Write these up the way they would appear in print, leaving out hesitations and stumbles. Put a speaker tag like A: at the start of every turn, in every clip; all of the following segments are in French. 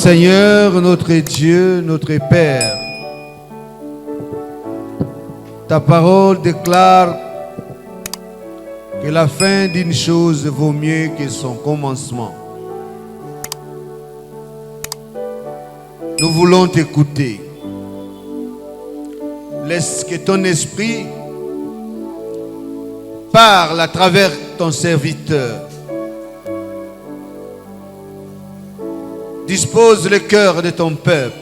A: Seigneur, notre Dieu, notre Père, ta parole déclare que la fin d'une chose vaut mieux que son commencement. Nous voulons t'écouter. Laisse que ton esprit parle à travers ton serviteur. Dispose le cœur de ton peuple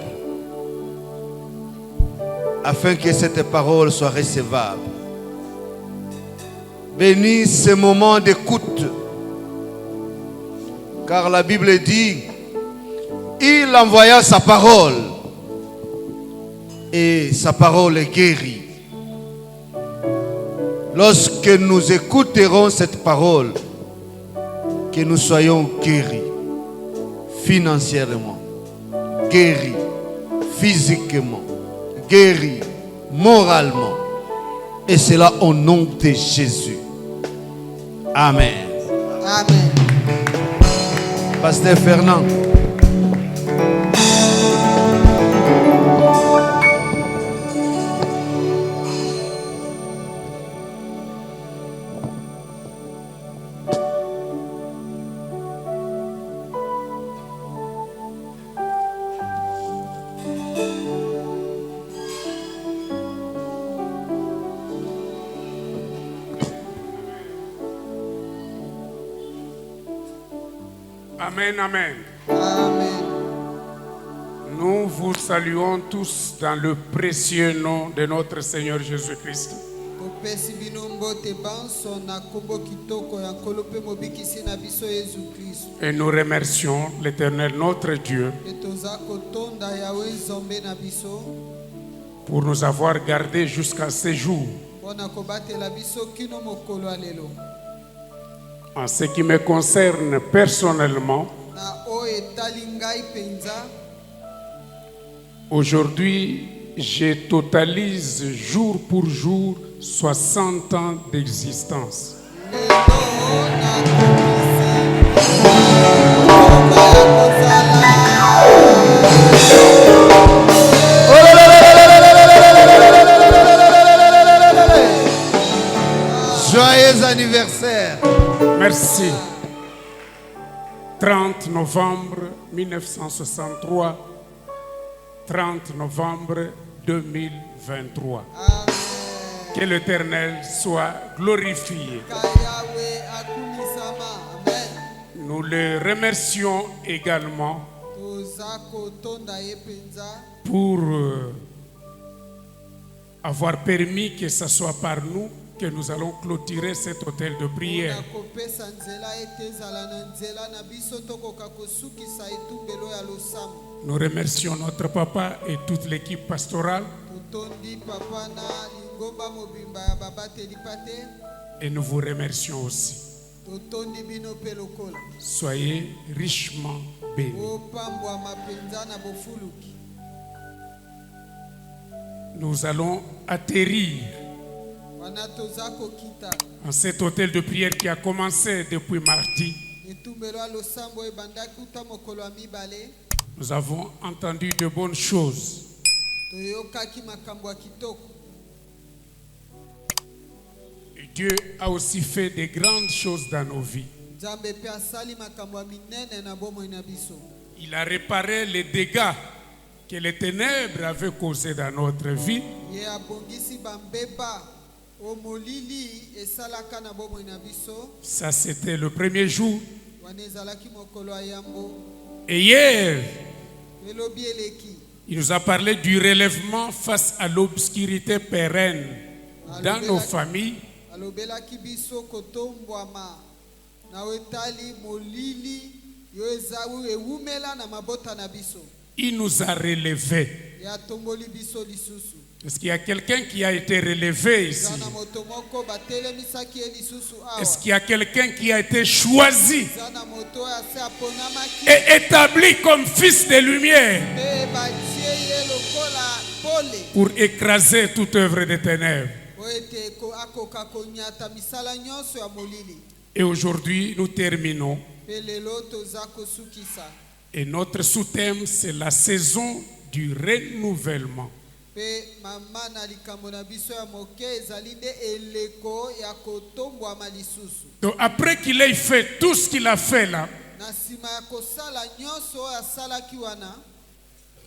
A: afin que cette parole soit recevable. Bénis ce moment d'écoute, car la Bible dit, il envoya sa parole et sa parole est guérie. Lorsque nous écouterons cette parole, que nous soyons guéris financièrement, guéris physiquement, guéris moralement. Et cela au nom de Jésus. Amen.
B: Amen.
A: Pasteur Fernand.
C: Amen, amen.
B: Amen.
C: Nous vous saluons tous dans le précieux nom de notre Seigneur Jésus-Christ.
B: Topesi bino mbote banso na kombo kitoko ya nkolo mpe mobikisi na biso Yesu Kristo.
C: Et nous remercions l'Éternel, notre Dieu,
B: Toza kotonda Yawe Nzambe na biso
C: pour nous avoir gardés jusqu'à ce jour.
B: mpona kobatela biso kino mokolo ya lelo.
C: En ce qui me concerne personnellement,
B: Na oyo etali ngai penza,
C: aujourd'hui, je totalise jour pour jour 60 ans d'existence.
B: lelo nakomisi kombo ya kozala.
A: Joyeux anniversaire.
C: Merci. 30 novembre 1963, 30 novembre 2023.
B: Amen.
C: Que l'Éternel soit glorifié.
B: Ka Yawe akumisama. Amen.
C: Nous le remercions également
B: Toza kotonda ye penza
C: pour avoir permis que ce soit par nous que nous allons clôturer cet hôtel de prière.
B: nakopesa nzela ete ezala na nzela na biso tokoka kosukisa etumbelo ya losambo.
C: Nous remercions notre papa et toute l'équipe pastorale
B: Totondi papa na lingomba mobimba ya babateli pate.
C: et nous vous remercions aussi.
B: Totondi bino mpe lokola
C: Soyez richement bénis.
B: opambwama mpenza na bofuluki.
C: Nous allons atterrir
B: Wana toza kokita
C: en cet hôtel de prière qui a commencé depuis mardi.
B: etumbelo ya losambo ebandaki uta mokolo ya mibale.
C: Nous avons entendu de bonnes choses.
B: Toyokaki makambo ya kitoko.
C: Et Dieu a aussi fait de grandes choses dans nos vies.
B: Nzambe mpe asali makambo ya minene na bomoi na biso.
C: Il a réparé les dégâts que les ténèbres avaient causés dans notre vie.
B: Ye abongisi bambeba o molili esalaka na bomoi na biso.
C: Ça, c'était le premier jour.
B: Wana ezalaki mokolo ya yambo.
C: Et hier,
B: Elobi eleki
C: il nous a parlé du relèvement face à l'obscurité pérenne dans nos familles,
B: alobelaki biso kotombwama na etali molili yo ezawu ewumela na mabota na biso.
C: il nous a relevés.
B: Ya tomboli biso lisusu.
C: Est-ce qu'il y a quelqu'un qui a été relevé ici?
B: Zana moto moko batelemisaki ye lisusu
C: Est-ce
B: awa.
C: qu'il y a quelqu'un qui a été choisi
B: Zana moto ya se aponamaki
C: et établi comme fils de lumière
B: mpe batie ye lokola pole
C: pour écraser toute œuvre de ténèbres?
B: po ete akoka konyata misala nyonso ya molili.
C: Et aujourd'hui, nous terminons
B: Mpe lelo toza kosukisa
C: Et notre sous-thème, c'est la saison du renouvellement.
B: Pe mama na likambo na biso ya moke ezali nde eleko ya kotombwama lisusu.
C: Donc après qu'il ait fait tout ce qu'il a fait là,
B: Na nsima ya kosala nyonso oyo asalaki wana,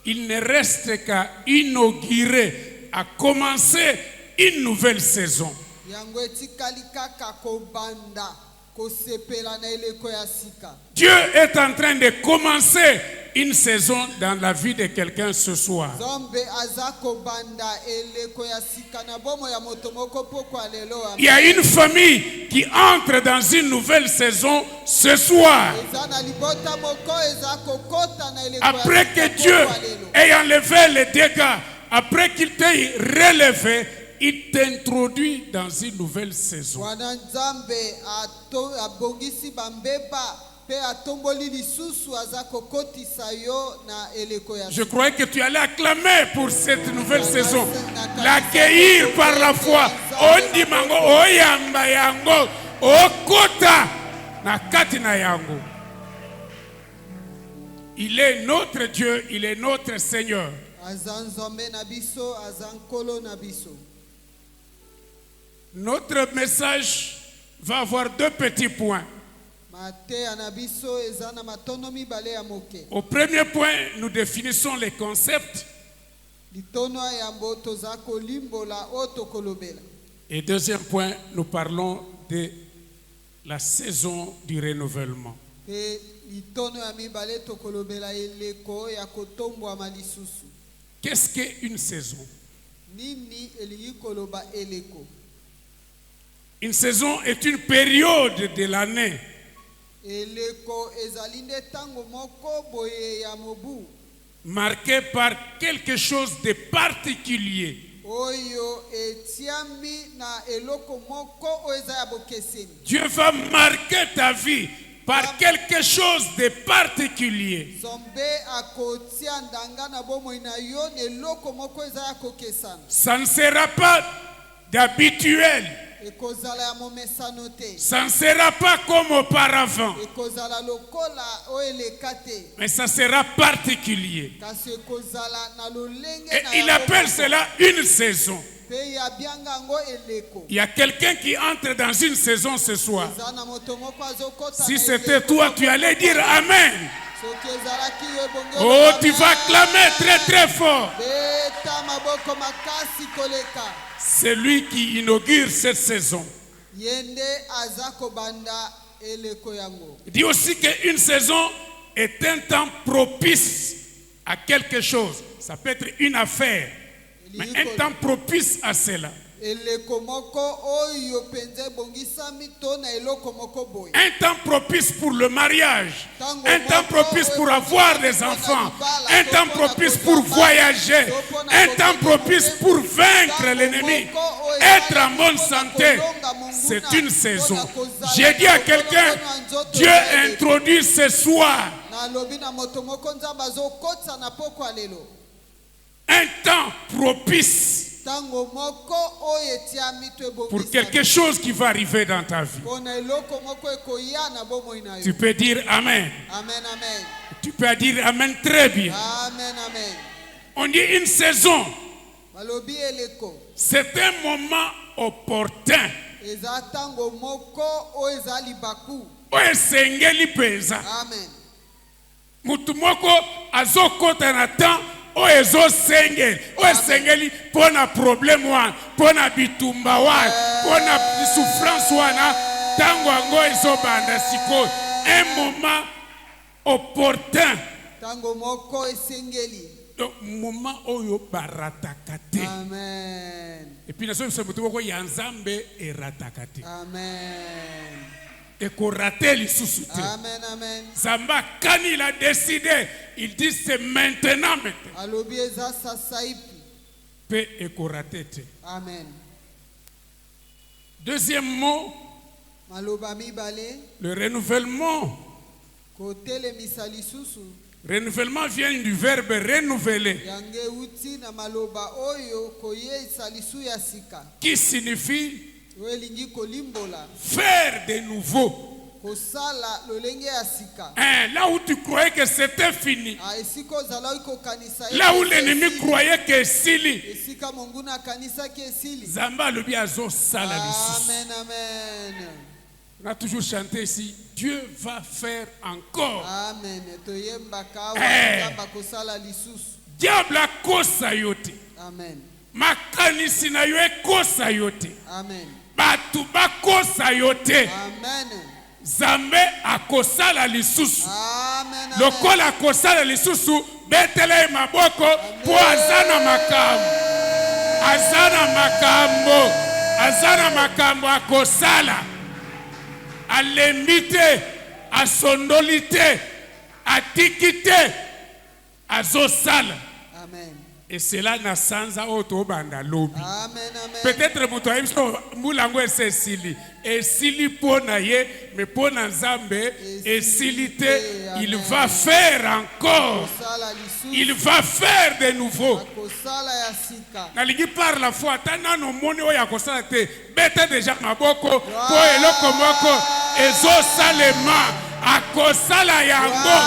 C: il ne reste qu'à inaugurer, à commencer une nouvelle saison.
B: yango etikali kaka kobanda kosepela na eleko ya sika.
C: Dieu est en train de commencer une saison dans la vie de quelqu'un ce soir.
B: Zombe aza kobanda eleko ya sika na bomo ya moto moko pokwa lelo.
C: Il y a une famille qui entre dans une nouvelle saison ce soir.
B: Eza na libota moko eza kokota na eleko ya
C: Après
B: sika
C: que Dieu
B: pokwa lelo.
C: ait enlevé les dégâts, après qu'il t'ait relevé, il t'introduit dans une nouvelle saison.
B: Wana nzambe abongisi bambeba pe atomboli lisusu aza kokotisa yo na eleko ya
C: Je croyais que tu allais acclamer pour cette nouvelle saison, l'accueillir par la foi. Ondimango, oyamba yango, okota na kati na yango. Il est notre Dieu, il est notre Seigneur.
B: aza nzambe na biso aza nkolo na biso.
C: Notre message va avoir deux petits points.
B: Mateya na biso eza na matono mibale ya moke.
C: Au premier point, nous définissons les concepts.
B: Litono ya yambo toza kolimbola o tokolobela.
C: Et deuxième point, nous parlons de la saison du renouvellement.
B: Pe litono ya mibale tokolobela eleko ya kotombwama lisusu.
C: Qu'est-ce qu'une saison?
B: Nini elingi koloba eleko?
C: Une saison est une période de l'année
B: Eleko ezali nde tango moko boye ya mobu
C: marquée par quelque chose de particulier.
B: oyo etiami na eloko moko oyo eza ya bokeseni.
C: Dieu va marquer ta vie par quelque chose de particulier.
B: Zombe akotia ndanga na bomoi na yo na eloko moko eza ya kokesana.
C: Ça ne sera pas d'habituel.
B: Ekozala ya momesano te.
C: Ça ne sera pas comme auparavant.
B: Ekozala lokola oyo eleka te.
C: Mais ça sera particulier.
B: Kasi ekozala na lolenge
C: Et
B: na
C: il
B: yango
C: appelle
B: moko.
C: cela une saison.
B: Pe ya bianga yango eleko.
C: Il y a quelqu'un qui entre dans une saison ce soir.
B: Eza na moto moko azokota
C: Si
B: na
C: c'était
B: eleko
C: toi,
B: moko.
C: tu allais dire Amen.
B: Soki ezalaki yo ebongi
C: Oh,
B: oloba
C: tu vas clamer très très fort.
B: beta maboko makasi koleka.
C: C'est lui qui inaugure cette saison.
B: Yende aza kobanda eleko yango.
C: Il dit aussi qu'une saison est un temps propice à quelque chose. Ça peut être une affaire, mais un temps propice à cela.
B: Eleko moko oyo penze bongisami to na eloko moko boye.
C: Un temps propice pour le mariage. Un temps propice pour avoir des enfants. Un temps propice pour voyager. Un temps propice pour vaincre l'ennemi. Être en bonne santé. C'est une saison. J'ai dit à quelqu'un, Dieu introduit ce soir
B: Na lobi na moto moko nzamba azokotsa na poko alelo.
C: un temps propice
B: Tango moko oyo etiami to ebongisa.
C: pour quelque chose qui va arriver dans ta vie.
B: Pona eloko moko ekoya na bomoi na
C: Tu
B: yo.
C: peux dire Amen.
B: Amen, amen.
C: Tu peux dire Amen très bien.
B: Amen, amen.
C: On dit une saison.
B: Malobi eleko.
C: C'est un moment opportun.
B: Eza tango moko oyo eza libaku.
C: Oyo esengeli penza.
B: Amen.
C: Mutu moko azokota na temps oyo ezosengeli. Oyo esengeli mpona problème wana, mpona bitumba wana, mpona souffrance wana, tango yango ezobanda sikoyo. Un moment opportun.
B: Tango moko esengeli.
C: Donc moment oyo barataka te.
B: Amen.
C: Et puis naso biso mutu moko ya Nzambe erataka te.
B: Amen.
C: Ekorate lisusu te.
B: Amen, amen.
C: Zamba, quand il a décidé, il dit c'est maintenant.
B: Alobi eza sasa ipi.
C: Pe ekorate te.
B: Amen.
C: Deuxième mot,
B: Maloba mibale.
C: le renouvellement.
B: Kotelemisa lisusu.
C: Renouvellement vient du verbe renouveler,
B: Yange uti na maloba oyo koyeisa lisu ya sika.
C: qui signifie
B: Oyo elingi kolimbola.
C: faire de nouveau.
B: kosala lolenge ya sika.
C: Là où tu croyais que c'était fini.
B: Esika ozala kokanisa
C: Là où l'ennemi croyait que sili.
B: esika monguna kanisa ke sili.
C: Zamba lobi azo sala lisusu.
B: Amen, amen.
C: On a toujours chanté ici, Dieu va faire encore.
B: Amen. Toyembaka wa kosala lisusu.
C: Diable akosa yote.
B: Amen.
C: Makanisi na yo ekosa yote.
B: Amen.
C: Batu bakosa yote.
B: Amen.
C: Zambe akosala lisusu.
B: Amen.
C: Lokola akosala lisusu, betele maboko po azana makambo. Azana makambo. Azana makambo akosala. Alemite, asondolite, atikite, azosala.
B: Amen.
C: Et cela n'a sans autre banda lobby.
B: Amen, amen.
C: Peut-être Moulango est sili. Et sili ponaye, mais pona zambe, et silite, il va faire encore. Il va faire de nouveau. Naligi par la foi, tana no moni o yakosala te, bete déjà maboko, po eloko moko, ezo salema, akosala yango,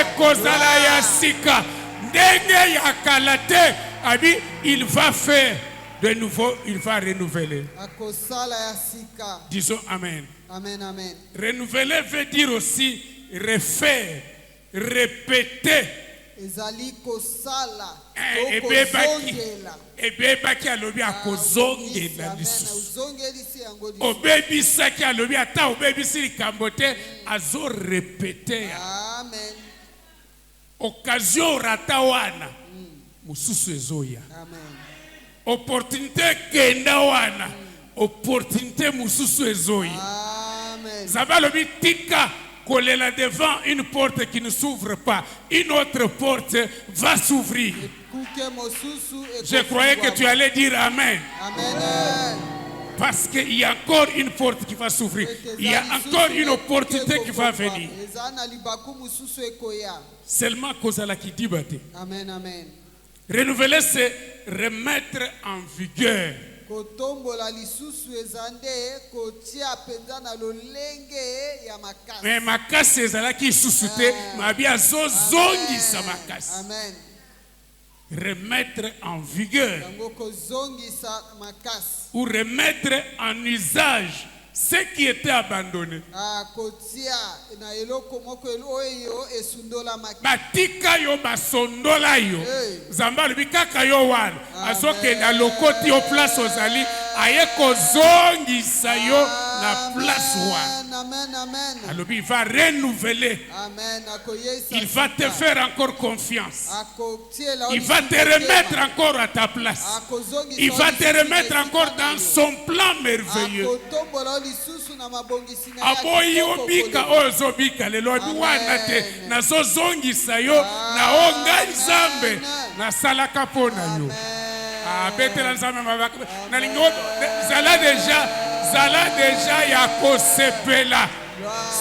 C: ekozala ya sika. Il va faire de nouveau, il va renouveler. Disons Amen.
B: Amen, amen.
C: Renouveler veut dire aussi refaire, répéter. Ebebaki alobi akozongela lisusu. Obebisaki alobi ata obebisi likambo te azo répéter.
B: Amen.
C: Occasion rata wana mususu ezoya.
B: Amen.
C: Opportunité kenda wana opportunité mususu ezoya.
B: Amen.
C: Zabalobi tika kolela devant une porte qui ne s'ouvre pas, une autre porte va s'ouvrir. Je croyais que tu allais dire Amen.
B: Amen.
C: Parce qu'il y a encore une porte qui va s'ouvrir. Il y a encore une opportunité qui va venir. Seulement kozala ki dibate.
B: Amen, amen.
C: Renouveler, c'est remettre en vigueur. Mais makasi ezalaki susute, mabia zozongi sa makasi.
B: Amen.
C: Remettre en vigueur. Ou remettre en usage ce qui était abandonné. Batika yo basondola yo. Zamba lubikaka yo wana. Azoke na lokoti yo place ozali. Aye kozongisa yo na place wana. Alobi il va renouveler. Il va te faire encore confiance. Il va te remettre encore à ta place. Il va te remettre encore dans son plan merveilleux. Aboyi obika ozobika lelo wana te nazozongisa yo na onga nzambe na salaka pona yo. Betela nzambe mabaka na lingo zala déjà ya ko sepela.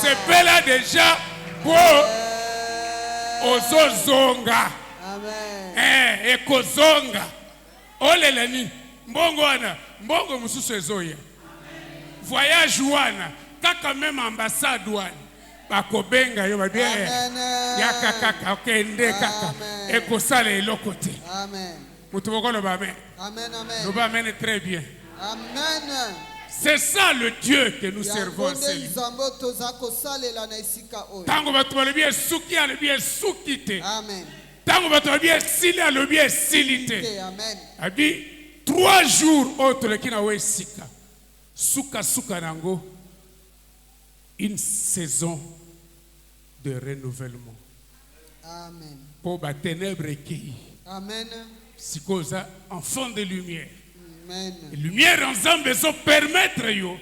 C: Sepela déjà po ozozonga.
B: Amen.
C: Ekozonga. Oleleni mbongo wana mbongo mususu ezoya. Voyage wana kaka même ambassade wana bakobenga yo babie ya kaka okende kaka ekosala eloko te.
B: Amen.
C: Mutu bokolo ba amen.
B: Amen, amen.
C: Nous va mener très bien.
B: Amen.
C: C'est ça le Dieu que nous servons. Tango batu balobi esuki alobi esuki te.
B: Amen.
C: Tango batu balobi esili alobi esili te.
B: Amen.
C: Abi 3 jours autre le kina we sika. Suka nango, une saison de renouvellement.
B: Amen.
C: Pour ba ténèbres qui.
B: Amen.
C: Sikoza enfant de lumière.
B: Amen.
C: Lumière ensemble so permettre yo.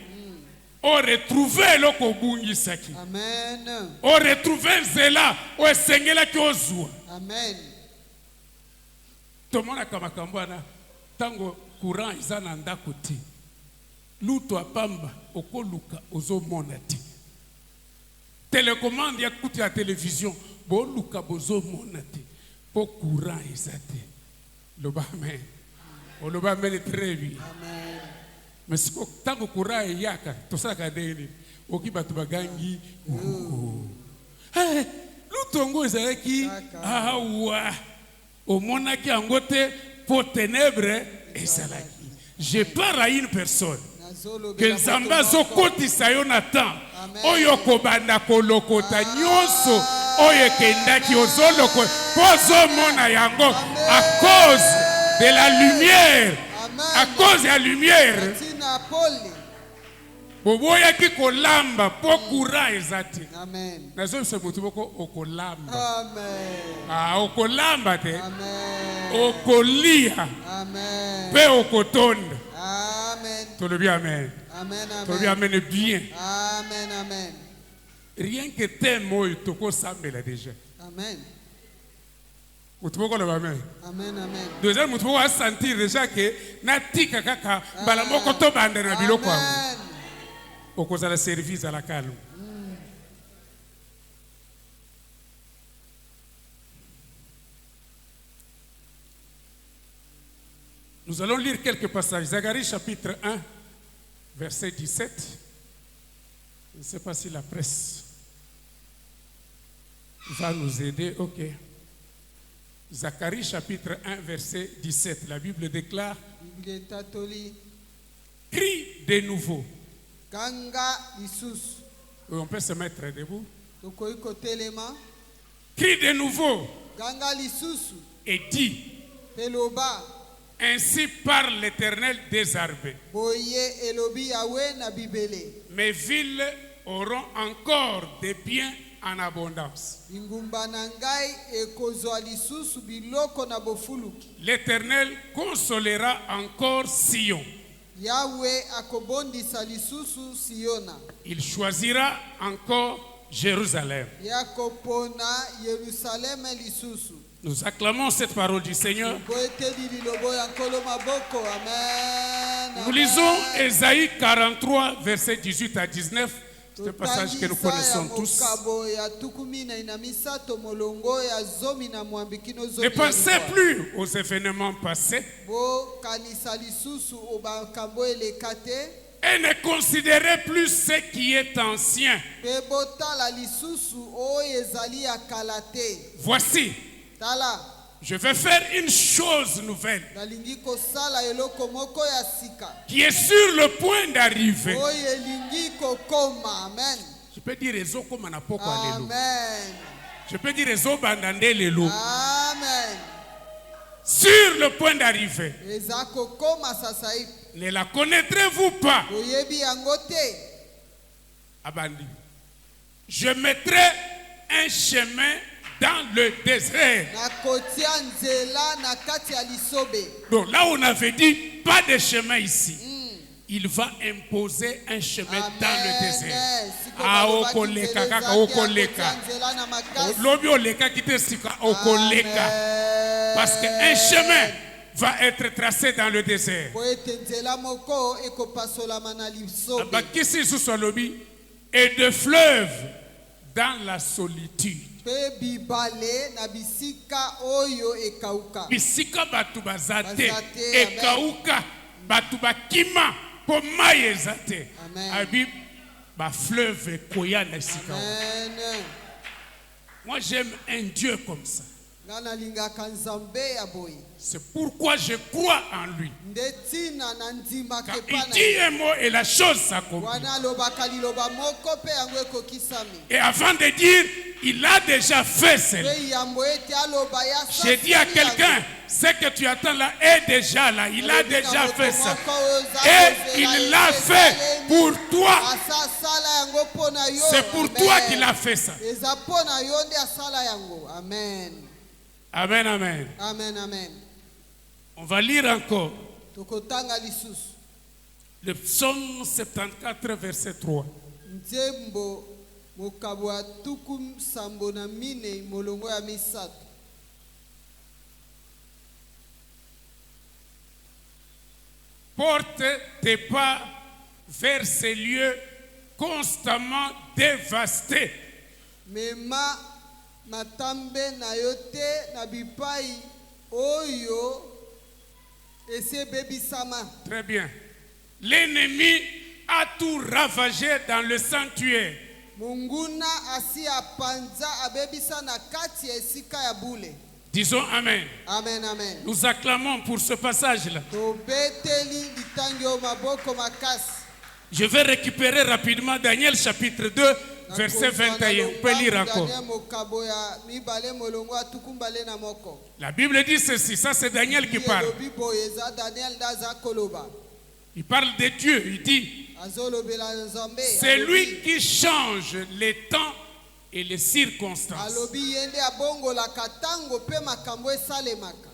C: O retrouver loko bungi saki.
B: Amen.
C: O retrouver zela o esengela ki ozwa.
B: Amen.
C: Tomona kama kambana tango courant izana ndako te. Luto apamba okoluka ozomona te. Télécommande ya kuti ya télévision bo luka bozomona te. Po courant izate. Loba amen. Loba amen très bien.
B: Amen.
C: Mais si tango courant yaka tosaka deni oki batu bagangi lutongo ezalaki awa omonaki yango te po ténèbre ezalaki. Je parle à une personne que Nzambe azokotisa yo na temps oyo kobanda kolokota nyonso oyo ekendaki ozoloko po ozomona yango à cause de la lumière, à cause de la lumière. Boboyaki kolamba po kura ezati.
B: Amen.
C: Nazo se mutu boko okolamba.
B: Amen.
C: Okolamba te.
B: Amen.
C: Okolia.
B: Amen.
C: Pe okotonda.
B: Amen.
C: Tout le bien, amen.
B: Amen.
C: Tout le bien, amen bien.
B: Amen. Amen.
C: Rien que tes mots, toko sambela déjà.
B: Amen.
C: Mutuboko le amen.
B: Amen. Amen.
C: Deuxième mutuboko a sentir déjà que natika kaka balamoko to bande na biloko.
B: Amen.
C: Okozala service à la calme. Nous allons lire quelques passages. Zacharie chapitre 1, verset 17. Je ne sais pas si la presse va nous aider. Ok. Zacharie chapitre 1, verset 17. La Bible déclare: crie de nouveau. Oui, on peut se mettre debout. Crie de nouveau et dit: ainsi parle l'Éternel des armées. Mes villes auront encore des biens en abondance. L'Éternel consolera encore Sion. Il choisira encore Jérusalem. Nous acclamons cette parole du Seigneur. Nous lisons Ésaïe 43, versets 18 à 19. C'est un passage que nous connaissons tous. Ne pensez plus aux événements passés et ne considérez plus ce qui est ancien. Voici, je vais faire une chose nouvelle qui est sur le point d'arriver. Je peux dire Ezo comme un apoko alelo. Je peux dire Ezo bandande lelo. Sur le point d'arriver. Ne la connaîtrez-vous pas? Abandi. Je mettrai un chemin dans le désert. Donc là on avait dit pas de chemin ici. Il va imposer un chemin dans le désert. Okoleka kaka okoleka. Lobi oleka kite sika okoleka. Parce qu'un chemin va être tracé dans le désert. Abakisi sous lobi et de fleuves dans la solitude. Bisika batu bazate ekauka batu bakima po maye zate. Abi ba fleuve koya na sika. Moi j'aime un Dieu comme ça. C'est pourquoi je crois en lui. Quand il dit un mot et la chose s'accomplit. Et avant de dire, il a déjà fait cela. J'ai dit à quelqu'un, ce que tu attends là est déjà là. Il a déjà fait ça. Et il l'a fait pour toi. C'est pour toi qu'il a fait ça.
B: Amen.
C: Amen, amen.
B: Amen, amen.
C: On va lire encore le psaume 74, verset 3. Porte tes pas vers ces lieux constamment dévastés.
B: Matambe na yote na bipai oyo ese bebisama.
C: Très bien. L'ennemi a tout ravagé dans le sanctuaire.
B: Munguna asia panza abebisa na kati ya esika ya bule.
C: Disons Amen.
B: Amen, amen.
C: Nous acclamons pour ce passage-là.
B: Tobeteli litangyo maboko makasi.
C: Je vais récupérer rapidement Daniel chapitre 2, verset 21. On peut lire encore. La Bible dit ceci, ça c'est Daniel qui parle. Il parle de Dieu, il dit, c'est lui qui change les temps et les circonstances.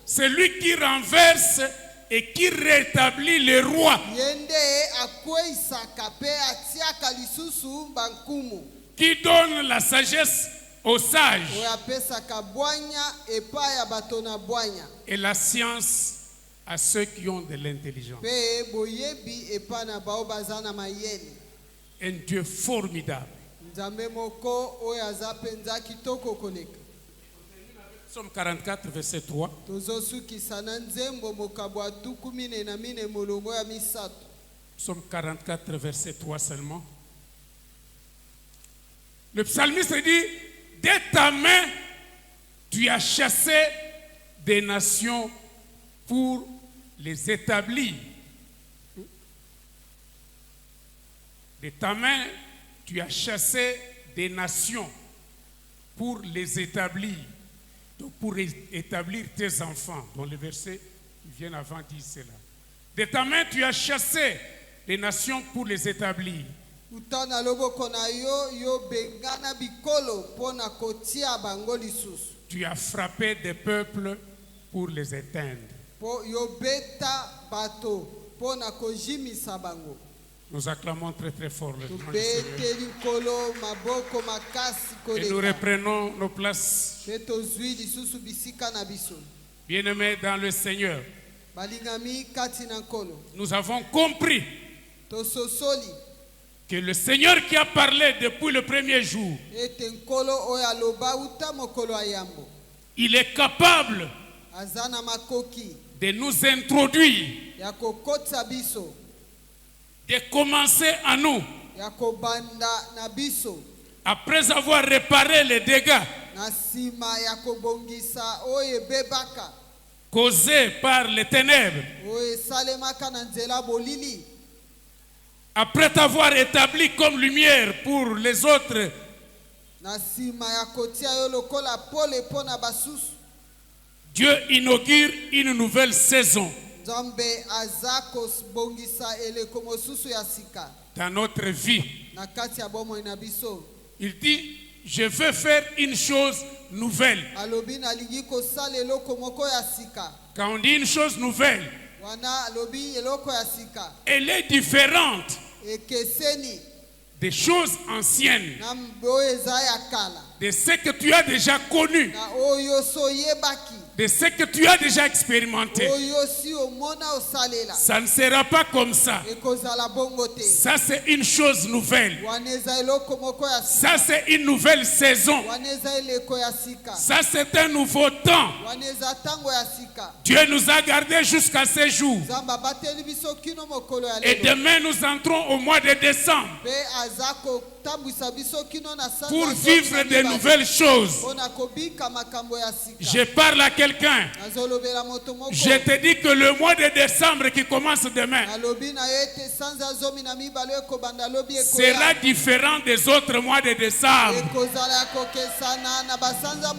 C: C'est lui qui renverse et qui rétablit les rois, qui donne la sagesse aux sages et la science à ceux qui ont de l'intelligence. Un Dieu formidable. Psaume 44, verset 3. Psaume 44, verset 3 seulement. Le psalmiste dit, de ta main, tu as chassé des nations pour les établir. De ta main, tu as chassé des nations pour les établir. Donc pour établir tes enfants, dont les versets qui viennent avant disent cela. De ta main, tu as chassé les nations pour les établir. Tu as frappé des peuples pour les éteindre. Nous acclamons très très fort le nom du Seigneur. Et nous reprenons nos places. Bien-aimés dans le Seigneur, nous avons compris que le Seigneur qui a parlé depuis le premier jour, il est capable de nous introduire, de commencer à nous, après avoir réparé les dégâts causés par les ténèbres, après t'avoir établi comme lumière pour les autres, Dieu inaugure une nouvelle saison dans notre vie. Il dit, je veux faire une chose nouvelle. Quand on dit une chose nouvelle, elle est différente des choses anciennes, de ce que tu as déjà connu, de ce que tu as déjà expérimenté. Ça ne sera pas comme ça. Ça c'est une chose nouvelle. Ça c'est une nouvelle saison. Ça c'est un nouveau temps. Dieu nous a gardés jusqu'à ce jour. Et demain nous entrons au mois de décembre pour vivre de nouvelles choses. Je parle à quelqu'un. Je te dis que le mois de décembre qui commence demain sera différent des autres mois de décembre.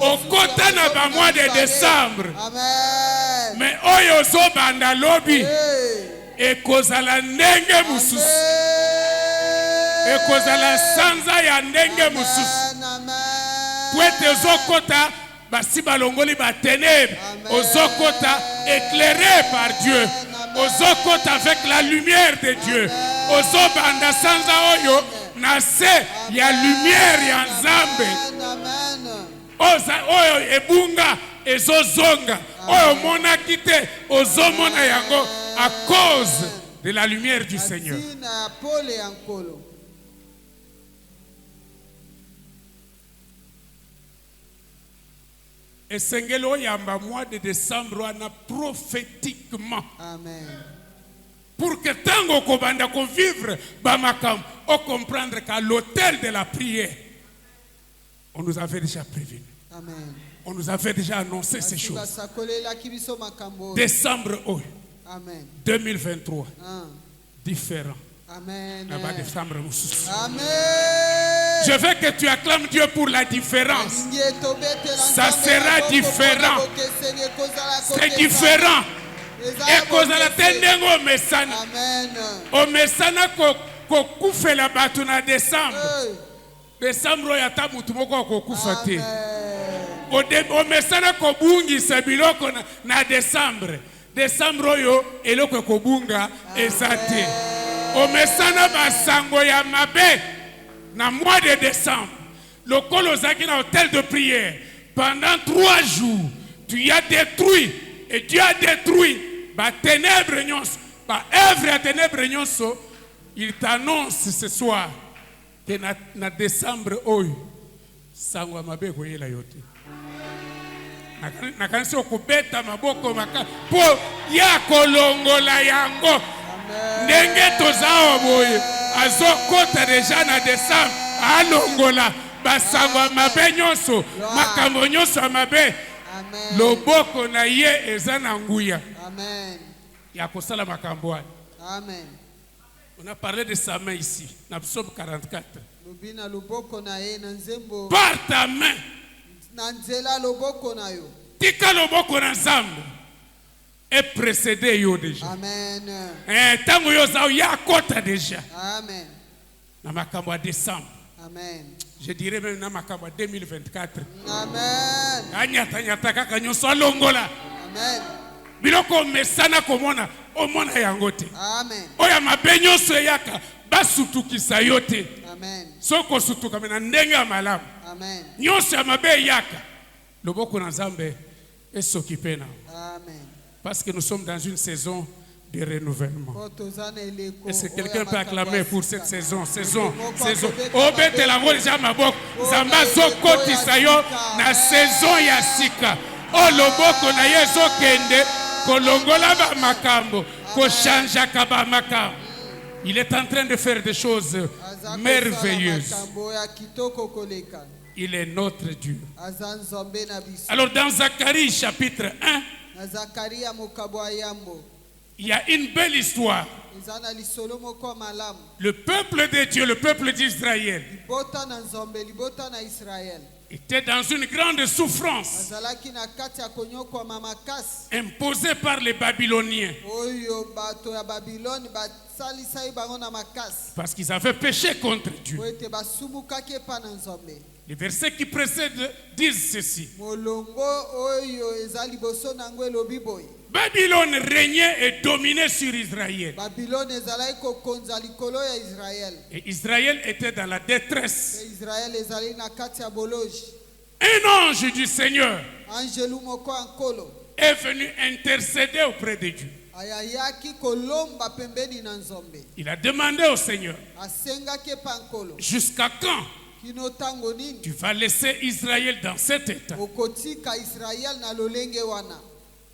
C: Au côté de mois de décembre, mais oyo zo banda lobi ekozala ndenge mususu, ekozala sanza ya ndenge mususu. Poete ozokota basi balongoli ba ténèbres, ozokota éclairé par Dieu, ozokota avec la lumière de Dieu, ozobanda sanza oyo na se ya lumière ya Nzambe. Oyo ebunga ezozonga, oyo mona kite ozomona yango à cause de la lumière du Seigneur. Et Sengelo yamba mois de décembre wana prophétiquement.
B: Amen.
C: Pour que tango kobanda ko vivre bamakam, on comprendre qu'à l'hôtel de la prière, on nous avait déjà prévenu.
B: Amen.
C: On nous avait déjà annoncé ces choses. Décembre
B: Amen.
C: 2023. Différent.
B: Amen.
C: Amen.
B: Amen.
C: Je veux que tu acclames Dieu pour la différence. Ça sera différent. C'est différent. Et cause à la tendance au mesana. Au mesana ko kufela batu na décembre. Décembre ya tabu tumoko ko kufate. Au mesana ko bungi sabiloko na décembre. Décembre yo eloko ko bunga ezate. Au mesana basango ya mabe na mois de décembre. Le colosaki na hôtel de prière pendant 3 jours. Tu as détruit et Dieu a détruit ba ténèbres nyonso, ba œuvre à ténèbres nyonso. Il t'annonce ce soir que na décembre oyo sango mabe ko yela yote. Na kanso ko beta maboko maka po ya kolongola yango. Ndenge tozao boye azokota déjà na décembre alongola basango mabe nyonso makambo nyonso mabe. Loboko na ye eza na nguya.
B: Amen.
C: Ya kosala makambo.
B: Amen.
C: On a parlé de sa main ici, dans Psaume 44.
B: Par
C: ta main. Tika loboko na Nzambe est précédé yo déjà.
B: Amen.
C: Tango yo za ya kota déjà.
B: Amen.
C: Na makambo ya décembre.
B: Amen.
C: Je dirais même na makambo 2024.
B: Amen.
C: Anyata kaka nyonso alongola.
B: Amen.
C: Biloko mesana komona omona yango te.
B: Amen.
C: Oya mabe nyonso yaka basutukisa yo te.
B: Amen.
C: Soko sutuka na ndenge ya malamu.
B: Amen.
C: Nyonso ya mabe yaka loboko na Nzambe s'occuper na.
B: Amen.
C: Parce que nous sommes dans une saison de renouvellement. Est-ce que quelqu'un peut acclamer pour cette saison? Saison. Obete la déjà mabok. Zamba zokotisa yo na saison ya sika. O loboko na yezo kende kolongola ba makambo ko chanja kaba makambo. Il est en train de faire des choses merveilleuses. Il est notre Dieu. Alors dans Zacharie chapitre 1, il y a une belle histoire. Le peuple de Dieu, le peuple d'Israël, était dans une grande souffrance imposée par les Babyloniens. Parce qu'ils avaient péché contre Dieu. Les versets qui précèdent disent ceci. Babylone régnait et dominait sur Israël. Et Israël était dans la détresse. Un ange du Seigneur est venu intercéder auprès de Dieu. Il a demandé au Seigneur, jusqu'à quand tu vas laisser Israël dans cet état?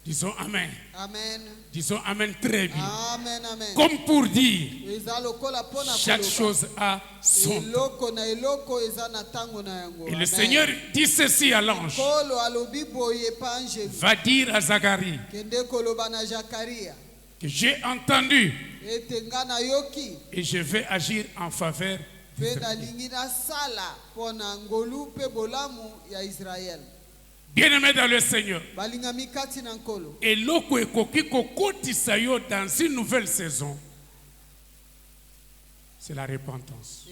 C: Disons Amen.
B: Amen.
C: Disons Amen très bien.
B: Amen, amen.
C: Comme pour dire, chaque chose a son temps. Et le Seigneur dit ceci à l'ange. Va dire à Zacharie que j'ai entendu et je vais agir en faveur d'Israël. Bien-aimé dans le Seigneur, et l'oko ekoki kokotisa yo dans une nouvelle saison, c'est la repentance.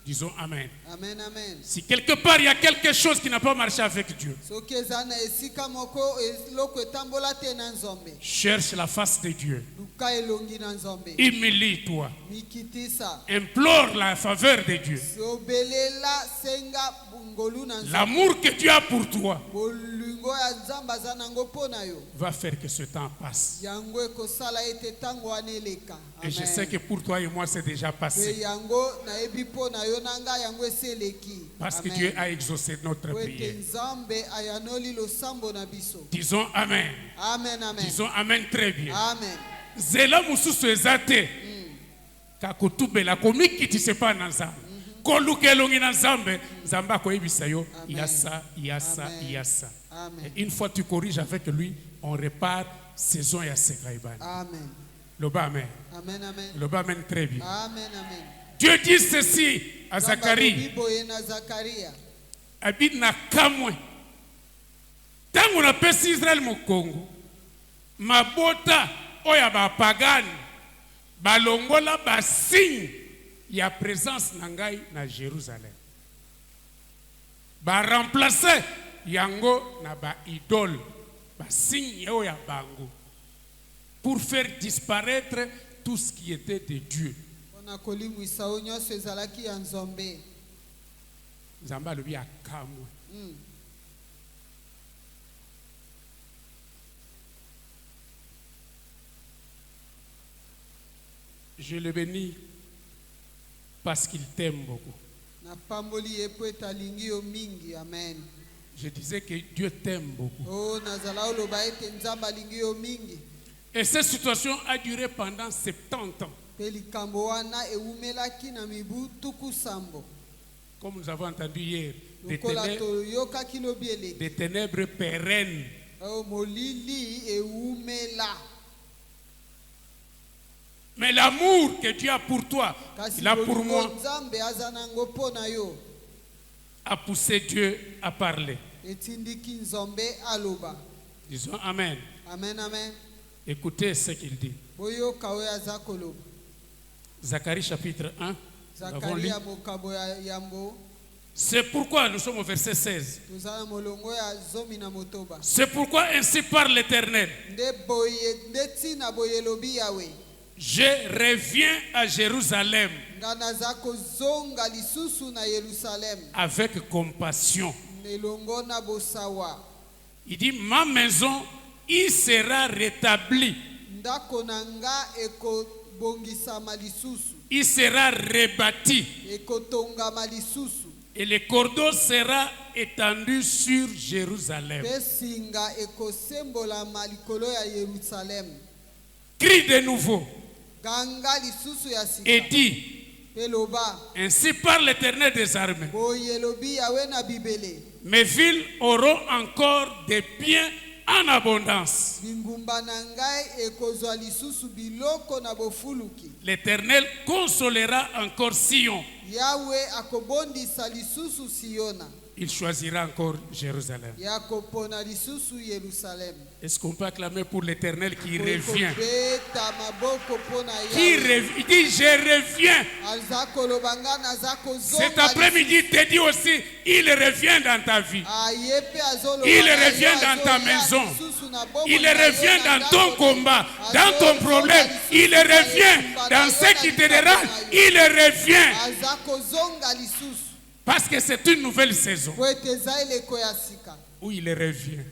C: Disons Amen.
B: Amen, amen.
C: Si quelque part il y a quelque chose qui n'a pas marché avec Dieu, cherche la face de Dieu. Humilie-toi. Implore la faveur de Dieu. L'amour que Dieu a pour toi va faire que ce temps passe. Et je sais que pour toi et moi c'est déjà passé. Parce que Dieu a exaucé notre prière. Disons Amen.
B: Amen, amen.
C: Disons Amen très bien.
B: Amen.
C: zela mususu ezate kakutubela komikiti sepa na nzambe kolukelongi na nzambe nzambe akoyebisa yo yasa. Une fois tu corriges avec lui, on répare saison ya sekaibani.
B: Amen.
C: Loba amen.
B: Amen, amen.
C: Loba amen, très bien.
B: Amen, amen.
C: Dieu dit ceci à Zacharie. Abid na kamwe. Tango na pesi Israël mokongo. Mabota oya ba pagani. Balongola ba signe ya présence na ngai na Jérusalem. Ba remplacer yango na ba idole. Ba signe oya bango. Pour faire disparaître tout ce qui était de Dieu. Nzamba lobi akamwe. Je le bénis parce qu'il t'aime beaucoup. Je disais que Dieu t'aime beaucoup. Et cette situation a duré pendant 70 ans. Comme nous avons entendu hier, des ténèbres pérennes. Mais l'amour que Dieu a pour toi, il a pour moi, a poussé Dieu à parler. Disons Amen.
B: Amen, amen.
C: Écoutez ce qu'il dit. Zacharie chapitre 1. C'est pourquoi nous sommes au verset 16. C'est pourquoi ainsi parle l'Éternel. Je reviens à Jérusalem avec compassion. Il dit, ma maison il sera rétabli. Il sera rebâti. Et le cordeau sera étendu sur Jérusalem. Crie de nouveau. Et dit, ainsi parle l'Éternel des armées. Mes villes auront encore des biens en abondance. L'Éternel consolera encore Sion. Il choisira encore Jérusalem. Est-ce qu'on peut acclamer pour l'Éternel qui revient? Il dit, je reviens. Cet après-midi, il te dit aussi, il revient dans ta vie. Il revient dans ta maison. Il revient dans ton combat, dans ton problème. Il revient dans ce qui te dérange. Il revient. Parce que c'est une nouvelle saison où il revient.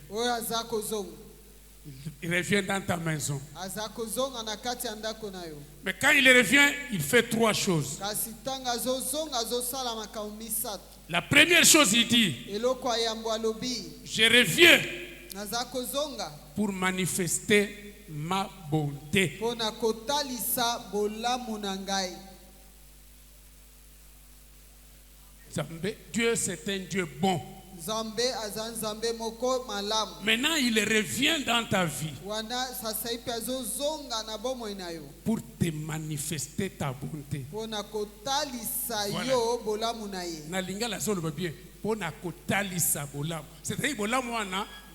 C: Il revient dans ta maison. Mais quand il revient, il fait trois choses. La première chose, il dit, je reviens pour manifester ma bonté. Dieu, c'est un Dieu bon. Maintenant, il revient dans ta vie pour te manifester ta bonté. Voilà. C'est-à-dire,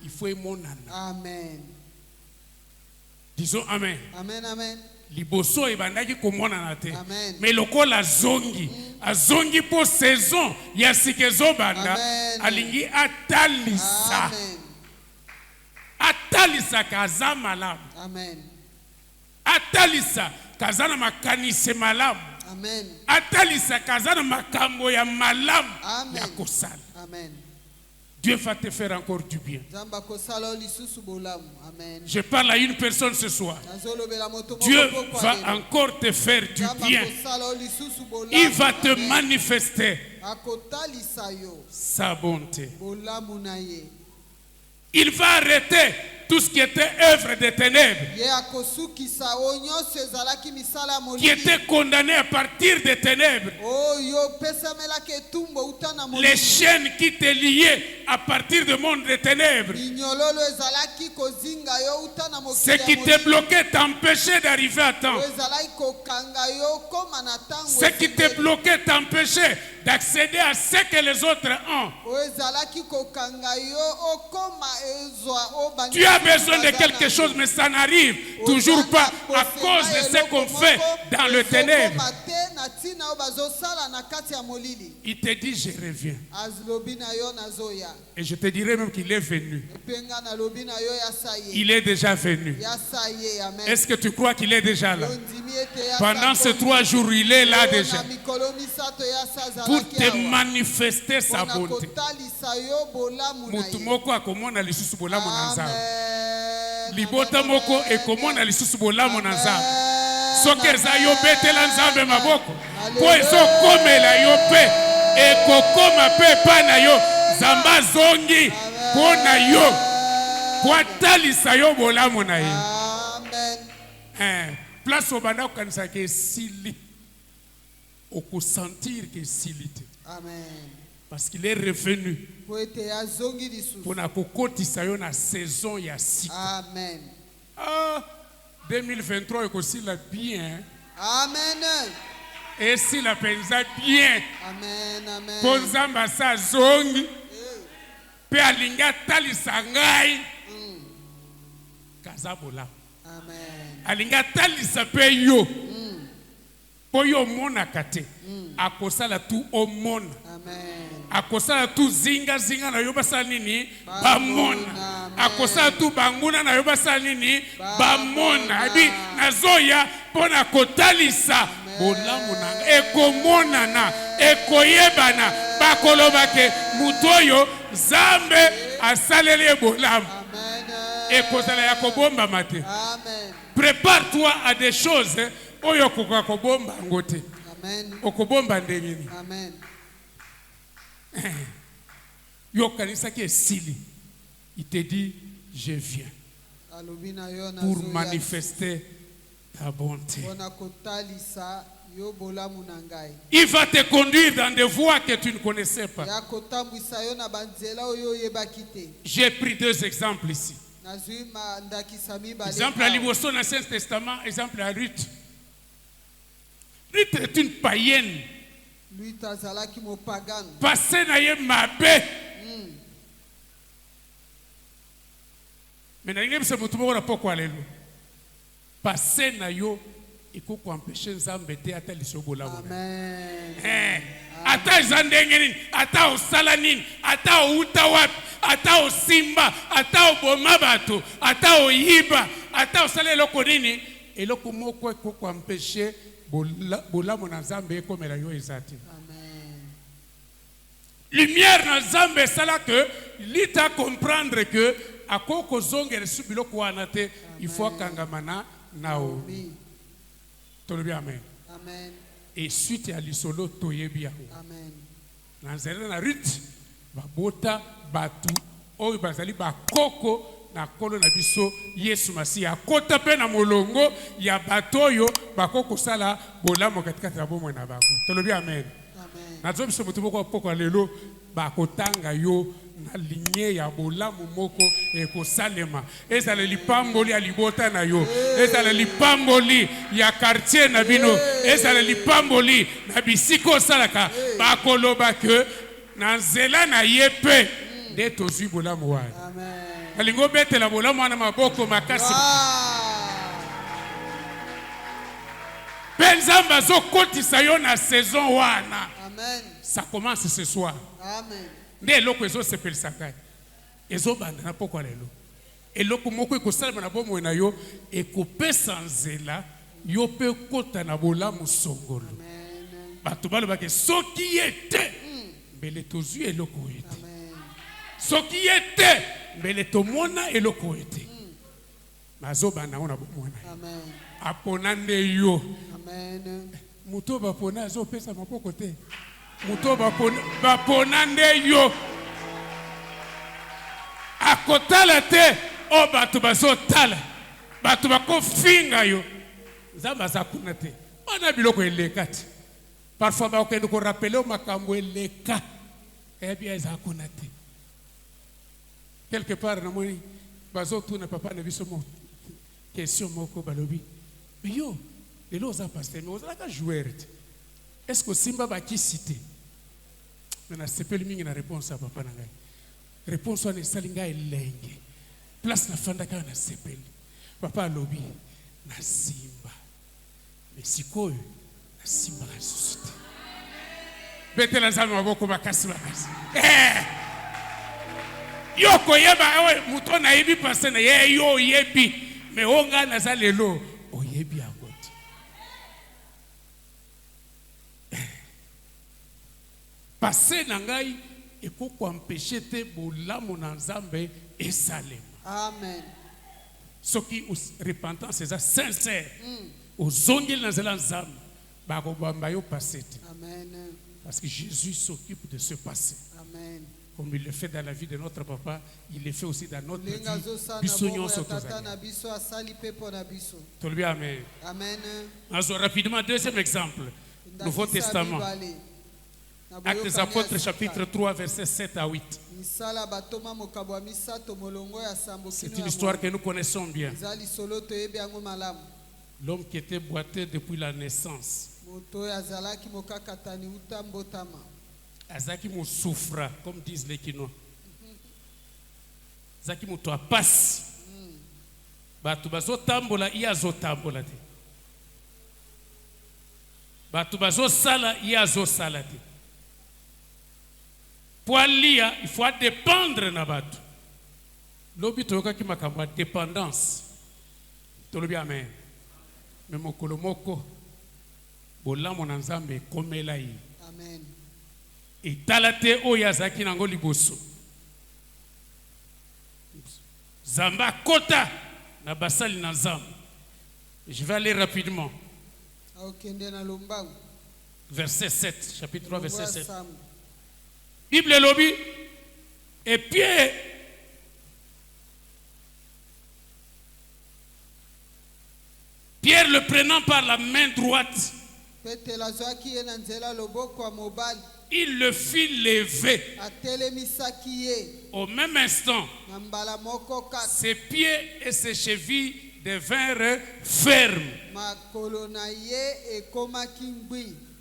C: il faut aimer.
B: Amen.
C: Disons Amen.
B: Amen, amen.
C: Liboso ebandaki komona na te.
B: Amen.
C: Mais lokola zongi, azongi po saison ya sikezo banda, alingi atalisa.
B: Amen.
C: Atalisa kaza malamu.
B: Amen.
C: Atalisa kaza na makanise malamu.
B: Amen.
C: Atalisa kaza na makambo ya malamu.
B: Amen.
C: Ya kosala.
B: Amen.
C: Dieu va te faire encore du bien.
B: Amen.
C: Je parle à une personne ce soir. Dieu va encore te faire du bien. Il va te manifester sa bonté. Il va arrêter tout ce qui était œuvre des ténèbres, qui était condamné à partir des ténèbres, les chaînes qui te liaient à partir du monde des ténèbres, ce qui te bloquait t'empêchait d'arriver à temps, ce qui te bloquait t'empêchait d'accéder à ce que les autres ont. Tu as besoin de quelque chose, mais ça n'arrive toujours pas à cause de ce qu'on fait dans le ténèbre. Il te dit, je reviens. Et je te dirai même qu'il est venu. Il est déjà venu. Est-ce que tu crois qu'il est déjà là? Pendant ces 3 jours, il est là déjà. Pour te manifester sa bonté. Mutu moko akomona lisusu bolamu na nzambe. Libota moko ekomona lisusu bolamu na nzambe. Soki eza yo betela nzambe maboko. Po ezokomela yo pe. Ekokoma pe pa na yo. Zamba zongi po na yo. Po atalisa yo bolamu na ye. Place obanda kokanisa ke esili. Sentir que silité. Amen. Parce qu'il est revenu pour na kokotisa yo na saison ya sika. Amen. 2023 ekosila bien. Amen. Et si la penza bien. Amen. Amen. Ponzamba sa zongi. Pe alinga talisa ngai. Kazabola. Amen. Alinga talisa pe yo. Poyo mona kate. Akosala tu omona. Amen. Akosala tu zinga na yo basala nini? Bamona. Akosala tu banguna na yo basala nini? Bamona. Abi nazoya pona kotalisa bolamu nanga. Ekomona na, ekoyebana, bakoloba ke mutoyo zambe asalele bolamu. Ekosala ya kobomba mate. Amen. Prépare-toi à des choses. Oyo kokakobomba ngote. Amen. Okobomba ndengini. Amen. Yo kanisa ki esili. Il te dit je viens pour manifester ta bonté. Il va te conduire dans des voies que tu ne connaissais pas. J'ai pris 2 exemples ici. Exemple à Liboso dans l'Ancien Testament, exemple à Ruth. Ruth est une païenne. Passé na ye mabe. Mais na ngebe se mutu moko na poko alelo. Passé na yo iko ko empêcher nzambe te ata lisobola. Amen. Ata zandenge nini, ata osala nini, ata outa wapi, ata osimba, ata oboma bato, ata oyiba, ata osala eloko nini, eloko moko iko ko empêcher bolamu na nzambe ekomela yo ezati. Amen. Lumière na nzambe sala que lita comprendre que akoko zongere subilo kwana te il faut kangamana nao. Tolobi amen. Amen. Et suite à l'isolo toyebi yao. Amen. Nanzela na Ruth babota batu oyo bazali bakoko na kolo na biso Yesu Masiya akota pe na molongo ya batoyo bakoko sala bolamu katikati ya bomwe na bako. Tolobi amen. Amen. Nazo biso mutu boko poko lelo bakotanga yo na lignée ya bolamu moko ekosalema. Ezala lipamboli ya libota na yo. Ezala lipamboli ya quartier na bino. Ezala lipamboli na bisiko salaka bakoloba ke na nzela na yepe de tozui bolamu wa. Amen. Alingo bete la bolamu na maboko makasi. Benzamba zo kotisa yo na saison wana. Amen. Ça commence ce soir. Amen. Nde eloko ezo sepelisa kai. Ezo banda na poko lelo. Eloko moko ekosala na bomo na yo ekopesa nzela yo pe kota na bolamu songolo. Amen. Bato baloba ke soki yete mbele tozui eloko yete. Amen. Soki yete mbele tomona eloko yete. Mazo banda ona bomo na. Amen. Apona nde yo. Amen. Muto bapona zo pesa mapoko te. Muto bapona nde yo. Akotala te o bato bazotala bato bakofinga yo nzambe aza kuna te wana biloko eleka te parfois bakokende korapele o makambo eleka ebi eza kuna te quelque part namoni bazotuna papa na biso mo question moko balobi mais yo lelo oza pasteur mais ozalaka joueur te est-ce que simba bakisi te mais nasepeli mingi na réponse ya papa na ngai réponse wana esali ngai elenge place nafandaka na sepeli papa alobi na simba mais sikoyo na simba lisusu te betela nzambe maboko makasi yo koyeba muto nayebi pase na ye yo oyebi mais onga naza lelo oyebi yango te pase na ngai ekokoempêche te bolamu na nzambe esalema.
B: Amen.
C: Soki repentance eza sincère ozongeli na nzela nzambe bakobamba yo pase te.
B: Amen.
C: Parce que Jésus s'occupe de ce passé.
B: Amen.
C: Comme il le fait dans la vie de notre papa, il le fait aussi dans notre vie. Amen.
B: Amen.
C: Rapidement, deuxième exemple. Nouveau Testament. Actes des Apôtres, chapitre 3, versets 7 à 8. C'est une histoire que nous connaissons bien. L'homme qui était boiteux depuis la naissance. Azaki mo souffra, comme disent les Kinois. Azaki mo to passe. Batu bazo tambola iya zo tambola te. Batu bazo sala iya zo sala te. Pour lia, il faut dépendre na batu. Lobi toyoka ki makamba dépendance. Tolobi amen. Mais mokolo moko bolamu na nzambe komela yi.
B: Amen.
C: Et talate oyazaki nango liboso. Zamba kota na basali na nzambe. Je vais aller rapidement. Verset 7, chapitre 3, verset 7. Bible lobby. Et Pierre le prenant par la main droite, il le fit lever. Au même instant, ses pieds et ses chevilles devinrent fermes.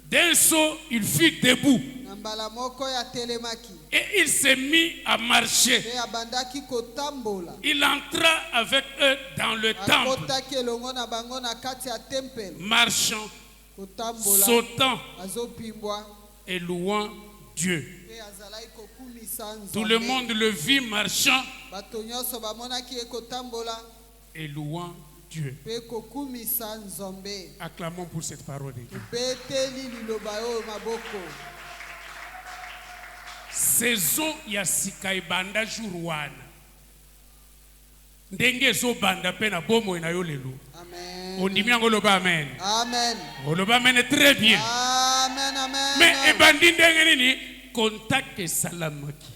C: D'un saut, il fut debout. Et il s'est mis à marcher. Il entra avec eux dans le temple, marchant, sautant et louant Dieu. Tout le monde le vit marchant et louant Dieu. Acclamons pour cette parole. Saison ya sika ibanda jurwana. Ndenge zo banda pe na bomo na yo lelo.
B: Amen.
C: Ondimi yango loba amen.
B: Amen.
C: Loba amen très bien.
B: Amen, amen.
C: Mais ebandi ndenge nini contact salamaki.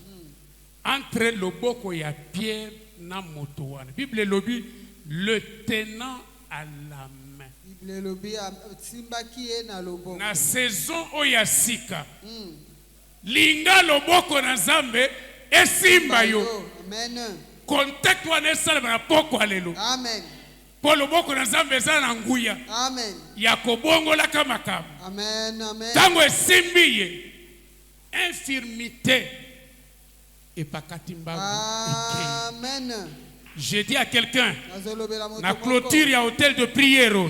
C: Entre loboko ya Pierre na moto wana. Bible lobi le tenant à la main.
B: Bible lobi simbaki na loboko.
C: Na saison oya sika. Linga loboko na Nzambe esimba yo.
B: Amen.
C: Contact wana esalama na poko alelo.
B: Amen.
C: Po loboko na Nzambe eza na nguya.
B: Amen.
C: Ya kobongola kama kama.
B: Amen, amen.
C: Tango esimbi ye infirmité epakati mbangu.
B: Amen.
C: Je dis à quelqu'un, na clôture ya hôtel de prière,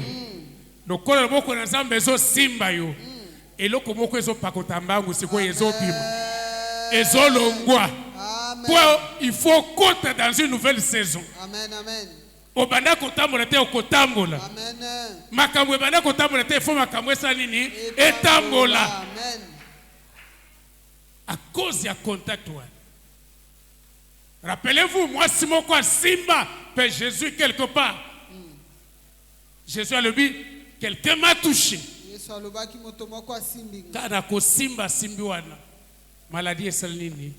C: lokola loboko na Nzambe ezo simba yo. Eloko moko ezo pakota mbangu siko ezo pima. Ezo longwa. Il faut côté dans une nouvelle saison.
B: Amen, amen.
C: Obanda kotambola te okotambola.
B: Amen.
C: Makambo ebanda kotambola te fo makambo esa nini etambola.
B: Amen.
C: À cause ya contact wa. Rappelez-vous, moi si mon quoi simba Père Jésus quelque part. Jésus a le dit, quelqu'un m'a touché. Kana ko simba simbi wana. Maladie esal nini?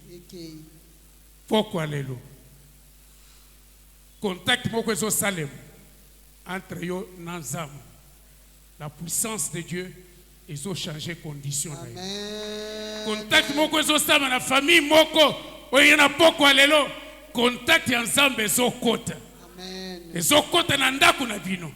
C: Pourquoi lelo? contact moko ezo salem entre yo na nzambe. La puissance de Dieu ezo changer condition na yo.
B: Amen.
C: Contact moko ezo salem na famille moko oyo na poko lelo contact ya nzambe ezo kota.
B: Amen.
C: Ezo kota na ndako na bino.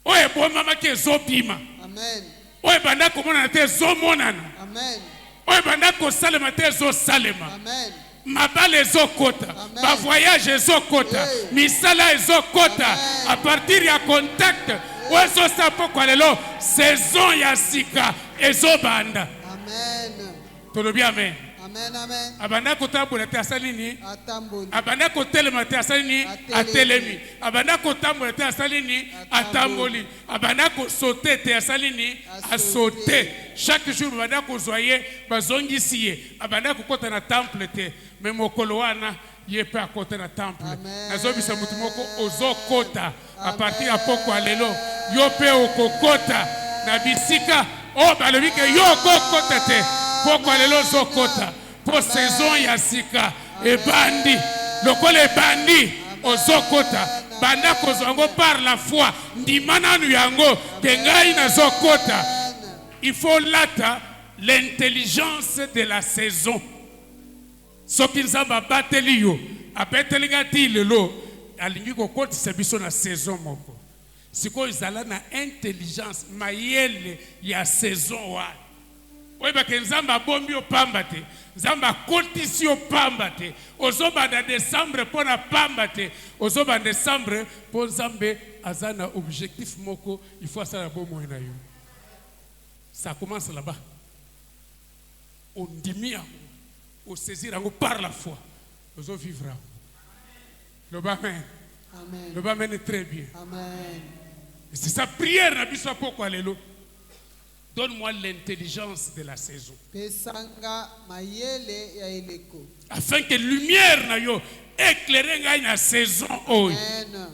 C: Oye bomama ke ezo bima.
B: Amen.
C: Oye banda komona te ezo monana.
B: Amen.
C: Oye banda ko salema te ezo salema.
B: Amen.
C: Mabale ezokota, ba voyage ezokota, misala ezokota, à partir ya contact, ozo sapo kwa lelo, saison ya sika ezobanda.
B: Amen.
C: Tolobi amen.
B: Amen. Amen.
C: Abanda kotambola te asalini,
B: Atamboli.
C: abanda kotelema te asalini, atelemi. Abanda kotambola te asalini, atamboli. Abanda kosote te asalini, asote. Chaque jour abanda kozwaye, bazongisi ye. Abanda kokota na temple te. Mais mokolo wana ye pe akota na temple. Nazobisa mutu moko ozokota à partir ya poko alelo. Yo pe okokota na bisika o balobi ke yo okokota te. Poko alelo zokota. Po saison ya sika ebandi. Lokola ebandi ozokota. Banda kozwango par la foi. Ndimananu yango ke ngai nazokota. Il faut lata l'intelligence de la saison. Soki nzamba bateli yo abetelinga ti lelo alingi kokotisa biso na saison moko sikoyo ezala na intelligence mayele ya saison wana oyeba ke nzamba abombi opamba te nzamba akotisi opamba te ozobanda décembre mpo na pamba te ozobanda décembre mpo nzambe aza na objectif moko il faut asala bomoi na yo. Ça commence là-bas. On ndimi au saisir par la foi. Nous vivre. Le Amen.
B: Amen.
C: Le Amen est très bien.
B: Amen.
C: C'est sa prière. Donne-moi l'intelligence de la saison.
B: Pesanga mayele ya eleko.
C: Afin que lumière na yo éclaire la saison.
B: Amen.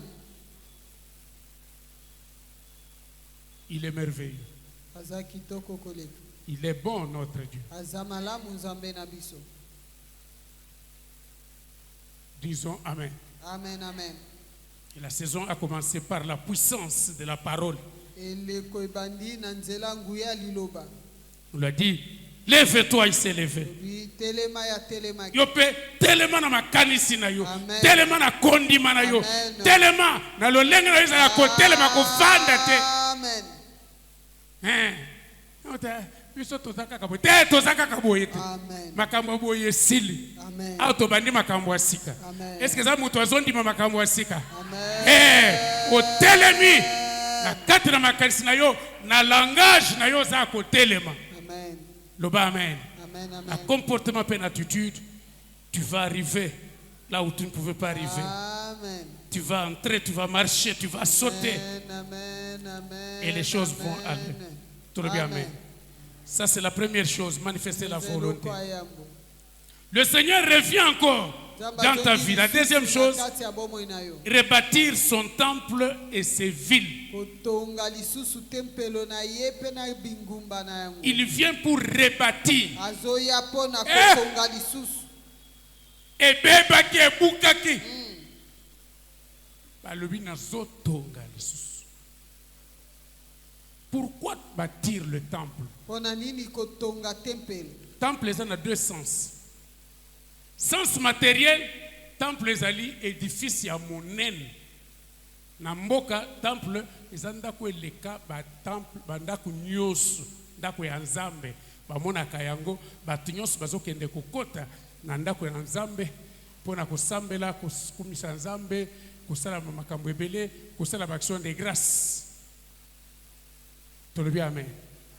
C: Il est merveilleux.
B: Azakitoko koleka.
C: Il est bon notre Dieu.
B: Azamalamu nzambe na biso.
C: Disons Amen.
B: Amen, amen.
C: Et la saison a commencé par la puissance de la parole.
B: Eleko ebandi na nzela nguya liloba.
C: On l'a dit, lève-toi, il s'est levé.
B: Telema ya telema.
C: Yo pe telema na makanisi na yo.
B: Amen.
C: Telema na kondima na yo.
B: Amen.
C: Telema na lolenge na yo za ko telema ko fanda te.
B: Amen.
C: Biso tozaka kabo te tozaka kabo yete.
B: Amen.
C: Makambo boye sili.
B: Amen.
C: Auto bandi makambo asika.
B: Amen.
C: Est-ce que ça muto azondi makambo asika?
B: Amen.
C: O telemi na kati na makanisi na yo na langage na yo za ko telema.
B: Amen.
C: Loba amen.
B: Amen, amen.
C: Un comportement plein d'attitude, tu vas arriver là où tu ne pouvais pas arriver.
B: Amen.
C: Tu vas entrer, tu vas marcher, tu vas sauter.
B: Amen, amen,
C: Et les choses
B: amen.
C: vont aller. Tout le bien, amen. Ça, c'est la première chose, manifester la volonté. Le Seigneur revient encore dans ta vie. La deuxième chose, rebâtir son temple et ses villes. Il vient pour rebâtir. Et bébaki et boukaki. Pourquoi bâtir le temple? Temple est en deux sens. Sens matériel, temple est ali édifice ya monene. Na mboka temple ezanda ko eleka ba temple banda ku nyoso ndako ya nzambe bamona kayango batu nyoso bazokende kokota na ndako ya nzambe pona kosambela kumisa nzambe kusala makambo ebele kusala action de grâce. Tolobi amen.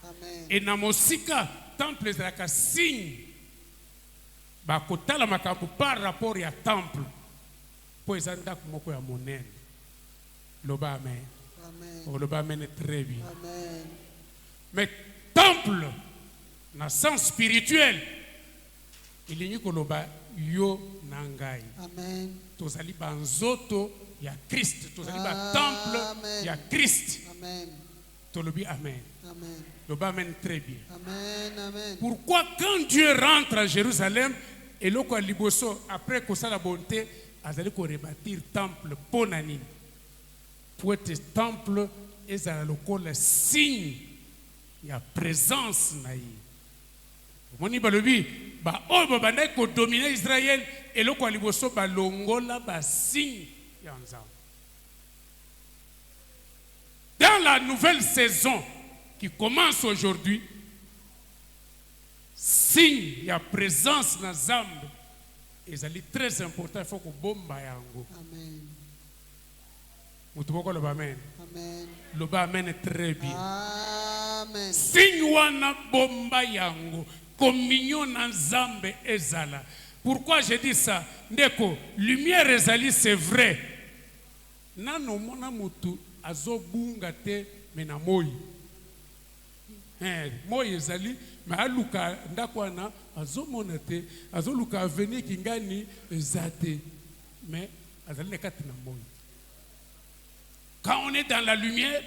B: Amen.
C: Et na mosika temple ezalaka signe bakotala makambo par rapport ya temple po eza ndako moko ya monene. Loba amen.
B: Amen.
C: Oh, loba amen est très bien.
B: Amen.
C: Mais temple na sens spirituel il y a koloba yo nangai.
B: Amen.
C: Tozali banzoto ya Christ, tozali ba temple ya Christ.
B: Amen.
C: Tolobi amen.
B: Amen.
C: Loba amen très bien.
B: Amen. Amen.
C: Pourquoi quand Dieu rentre à Jérusalem et l'oko liboso après que ça la bonté azali ko rebâtir temple ponani pour être temple ezala lokola signe ya présence na ye. Moni balobi ba oyo bandai ko dominer Israël eloko aliboso ba longola ba signe ya nzambe. Dans la nouvelle saison qui commence aujourd'hui, signe ya présence na Nzambe ezali très important, il faut que bomba yango.
B: Amen.
C: Mutuboko loba amen.
B: Amen.
C: Loba amen très bien.
B: Amen.
C: Signe wana bomba yango, communion na Nzambe ezala. Pourquoi je dis ça? Ndeko, lumière ezali c'est vrai. Nano mona mutu azobunga te mena moi. Moi ezali ma aluka ndakwana azomona te azoluka avenir kingani ezate mais azali nekati na moi. Quand on est dans la lumière,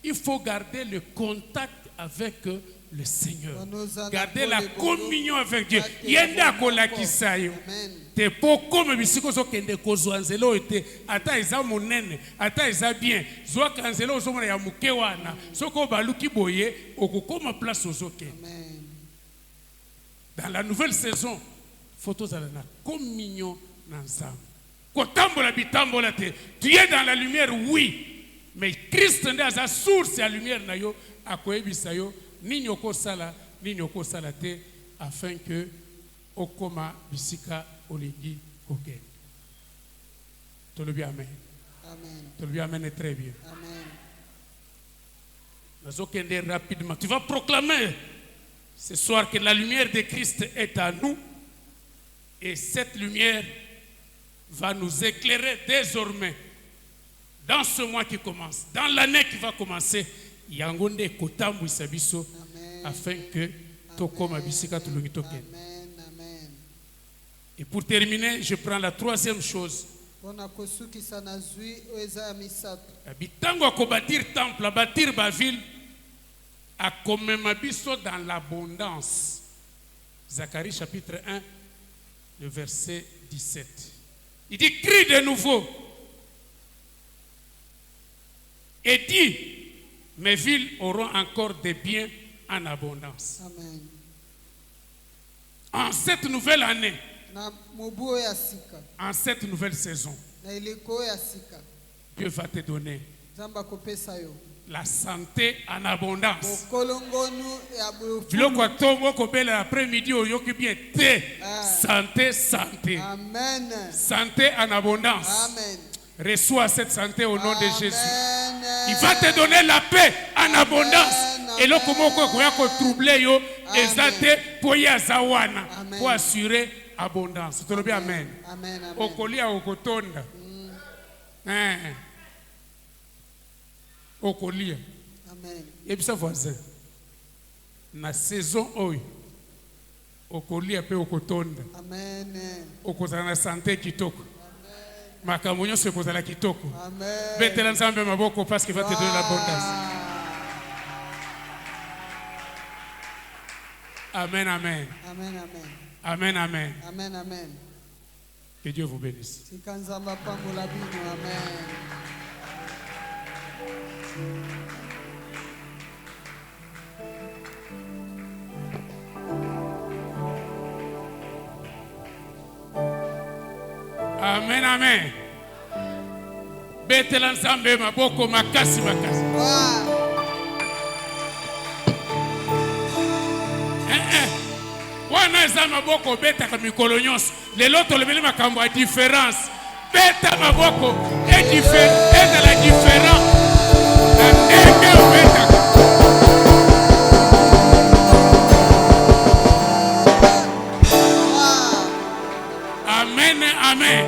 C: il faut garder le contact avec le Seigneur. Garder la communion avec Dieu. Yenda kola kisayo. Te poko me bisiko zo kende kozwa nzelo ete ata eza monene ata eza bien zwa kanzelo ozomona ya muke wana soko baluki boye okukoma place ozoke. Dans la nouvelle saison, photos à la communion na Nzambe. Kotambola bitambola te. Tu es dans la lumière, oui, mais Christ est à sa source la lumière na yo akoyebisa yo nini okosala te afin que okoma bisika olegi kokende. Tolobi amen.
B: Amen.
C: Tolobi amen très bien.
B: Amen.
C: Nazokende rapidement. Tu vas proclamer ce soir que la lumière de Christ est à nous et cette lumière va nous éclairer désormais dans ce mois qui commence, dans l'année qui va commencer. Yangonde kotambu isabiso afin que tokoma bisika tulungi tokende. Et pour terminer, je prends la troisième chose. Bitango a bâtir temple, bâtir ba ville, a commémoré dans l'abondance. Zacharie chapitre 1, le verset 17. Il dit, crie de nouveau et dit, mes villes auront encore des biens en abondance.
B: Amen.
C: En cette nouvelle année, en cette nouvelle saison, Dieu va te donner la santé en abondance. L'après-midi, santé, santé.
B: Amen.
C: Santé en abondance.
B: Amen.
C: Reçois cette santé au nom de Jésus.
B: Amen.
C: Il va te donner la paix en abondance. Et là, comment on peut troubler yo, exalter pour y azawana, pour assurer abondance. Tu le dis amen.
B: Amen.
C: Okolia okotonda. Okolia.
B: Amen.
C: Et puis ça voisin. Na saison oy. Okolia pe okotonda.
B: Amen.
C: Okozana na santé kitoko. Makamunyo se kozala kitoko.
B: Amen.
C: Betela nzambe maboko parce qu'il va te donner l'abondance. Amen, amen.
B: Amen, amen.
C: Amen, amen.
B: Amen, amen.
C: Que Dieu vous bénisse. Amen, amen. Betela nzambe maboko makasi makasi. Wana eza maboko beta ka mikolo nyonso. Lelo tolobeli makambo ya différence. Beta maboko est différent, est de la différence. Na ndenge beta. Amen, amen.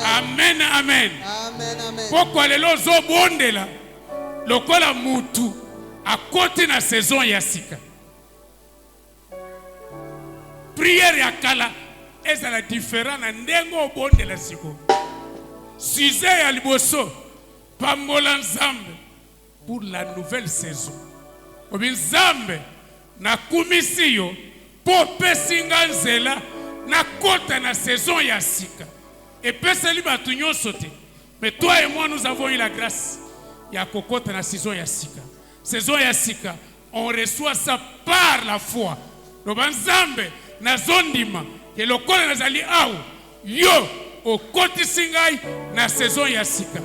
C: Amen, amen. Pourquoi lelo zo bondela lokola mutu akoti na saison ya sika. Prière ya kala ezala différent na ndengo bondela siko. Suze ya liboso pambola nzambe pour la nouvelle saison. Obi nzambe na kumisi yo po pesinga nzela na kota na saison ya sika. Et peseli batu nyonso te. Mais toi et moi, nous avons eu la grâce. Il y a kokota na saison ya sika. Saison ya sika, on reçoit ça par la foi. Lobanzambe na zondima ke lokola nazali awu yo okoti singai na saison ya sika.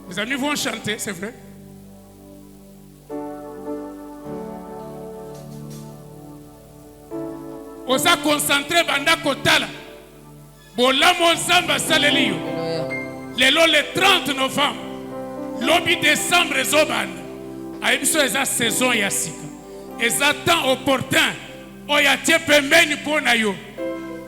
C: Les amis vont chanter, c'est vrai? Osa concentré banda kotala. Bolamo nzamba saleliyo. Lelo le 30 novembre. Lobi décembre ezobanda. Ayebiso eza saison ya sika. Eza temps opportun. Oya tie pembeni pona yo.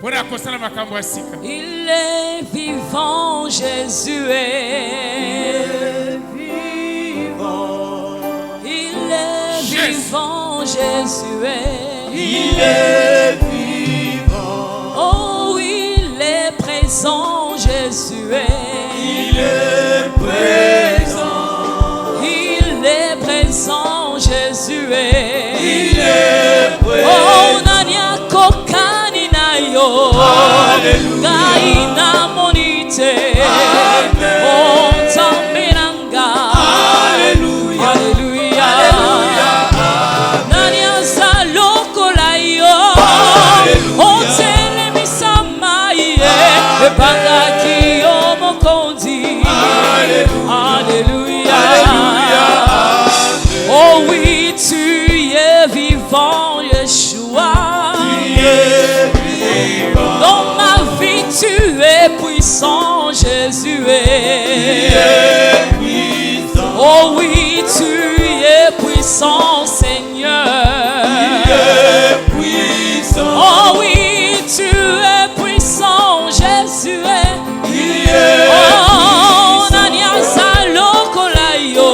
C: Pona kosala makambo ya sika.
D: Il est vivant, Jésus est vivant. Il est vivant, Jésus est.
E: Il est vivant.
D: Oh, il est présent, Jésus est.
E: Il est présent.
D: Il est présent, Jésus est.
E: Il est présent.
D: Oh, nania kokani na yo.
E: Alléluia.
D: Kaina monite.
E: Amen.
D: Oh, tambenanga.
E: Alléluia.
D: Alléluia.
E: Alléluia.
D: Nania zalokola yo.
E: Alléluia.
D: Oh, telemisa maye. Ebangaki yo mokondi.
E: Alléluia.
D: Alléluia.
E: Alléluia.
D: Oh oui, tu es vivant, Yeshua.
E: Tu es vivant.
D: Dans ma vie, tu es puissant, Jésus
E: Tu
D: est.
E: es puissant.
D: Oh oui, tu es puissant, Seigneur.
E: Tu es puissant.
D: Oh oui, tu es puissant, Jésus est.
E: Tu es
D: Oh, nania zalokola yo.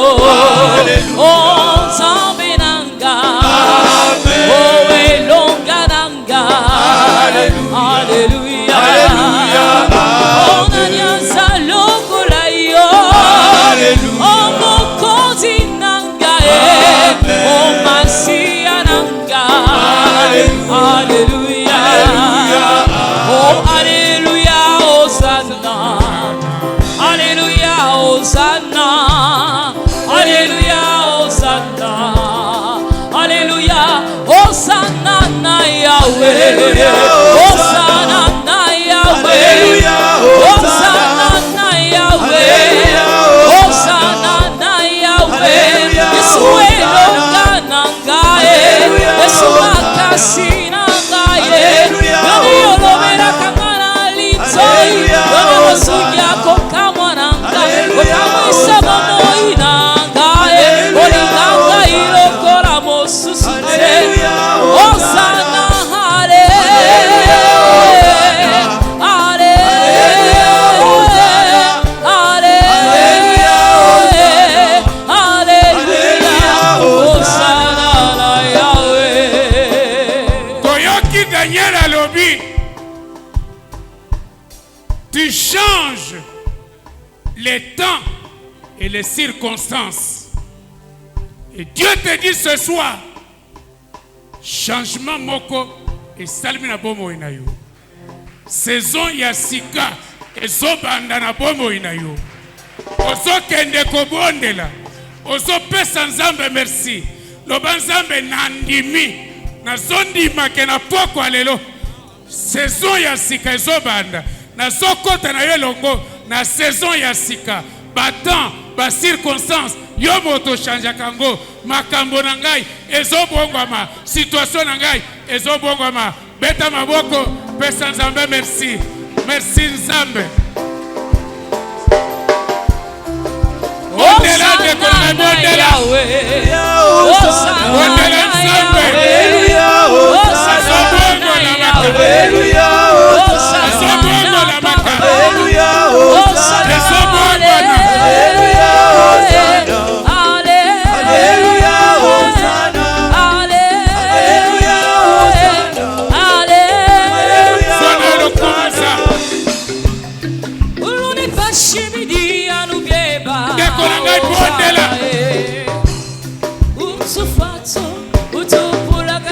D: Oh, zambenanga.
E: Amen.
D: Oh, elongananga. Alléluia.
E: Alléluia.
D: Oh, nania zalokola yo.
E: Alléluia.
D: Oh, mokozi nanga
E: Amen.
D: oh, masia nanga. Alléluia.
E: Alléluia.
D: Oh, alléluia, Hosanna. Alléluia, Hosanna. Alléluia, Hosanna. Alléluia, Hosanna na Yahweh.
E: Alléluia,
D: Hosanna na Yahweh.
E: Alléluia,
D: Hosanna na Yahweh.
E: Alléluia,
D: Hosanna na Yahweh.
E: Alléluia,
D: Yesu elonga nangae.
E: Alléluia,
D: Yesu makasi nangae.
E: Alléluia,
D: Yoni olobera kamana litsoi.
E: Alléluia,
D: Yoni osugia kokamwa nangae.
E: Alléluia,
D: Kokamwisa momoi nangae.
E: Alléluia,
D: Olinganga ilokora mosusute.
E: Alléluia,
D: Hosanna, hale. Hale. Hale. Alléluia. Hosanna na Yahweh.
C: Toyoki Daniel alobi. Tu changes les temps et les circonstances. Et Dieu te dit ce soir, changement moko et salmi na bomo ina yo. Saison ya sika ezobanda na bomo ina yo. Ozo kende kobondela. Ozo pesa nzambe merci. Loba nzambe nandimi. Na zondima ke na poko alelo. Saison ya sika ezobanda. Na zokota na yo longo. Na saison ya sika. Batan, ba circonstance. Yo moto chanja kango. Makambo na ngai ezobongwama. Situation na ngai ezobongwama. Beta maboko. Pesa nzambe merci. Merci nzambe. Ondela de kona mondela. Ondela nzambe.
E: Alléluia.
C: Azobongo na maka.
E: Alléluia.
C: Azobongo na maka.
E: Alléluia.
C: Ezobongo na.
E: Alléluia. Alléluia. Hosanna. Alléluia. Hosanna.
C: Sona lokoza. Ndeko na ngai bondela.
D: Umsufato, utupulaga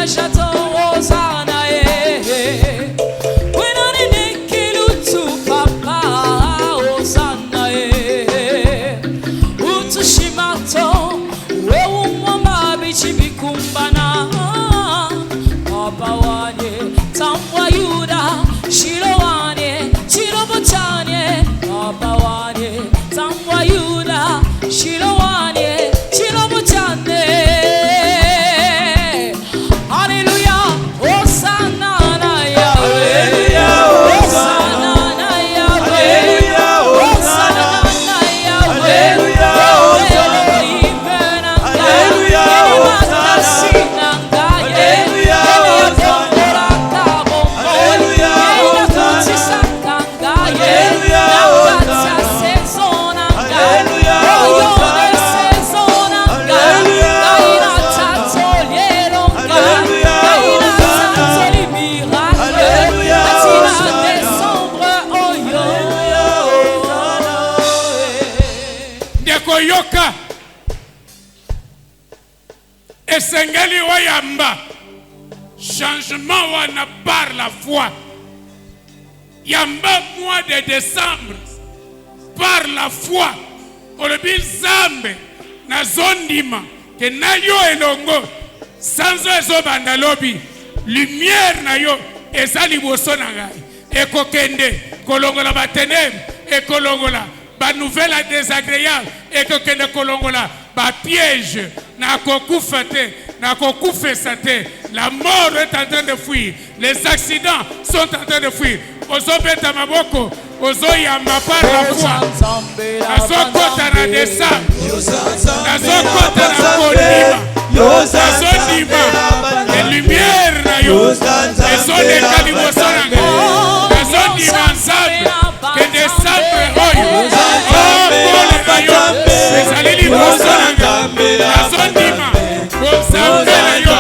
C: changement wana par la foi. Yamba mois de décembre par la foi. Olobi Nzambe na zondima ke na yo elongo sanzo ezo bandalobi lumière na yo eza liboso na ngai ekokende kolongola baténèbres ekolongola ba nouvelle désagréable ekokende kolongola ba piège na kokufa te na kokufesa te. La mort est en train de fuir, les accidents sont en train de fuir. Ozobeta maboko ozoyamba par la foi. Azokota na décembre, azokota na kolima, azondima les lumières na yo ezoleka liboso na ngai. Azondima Nzambe ke décembre oyo okole na yo ezali liboso na ngai. Azondima Nzambe na yo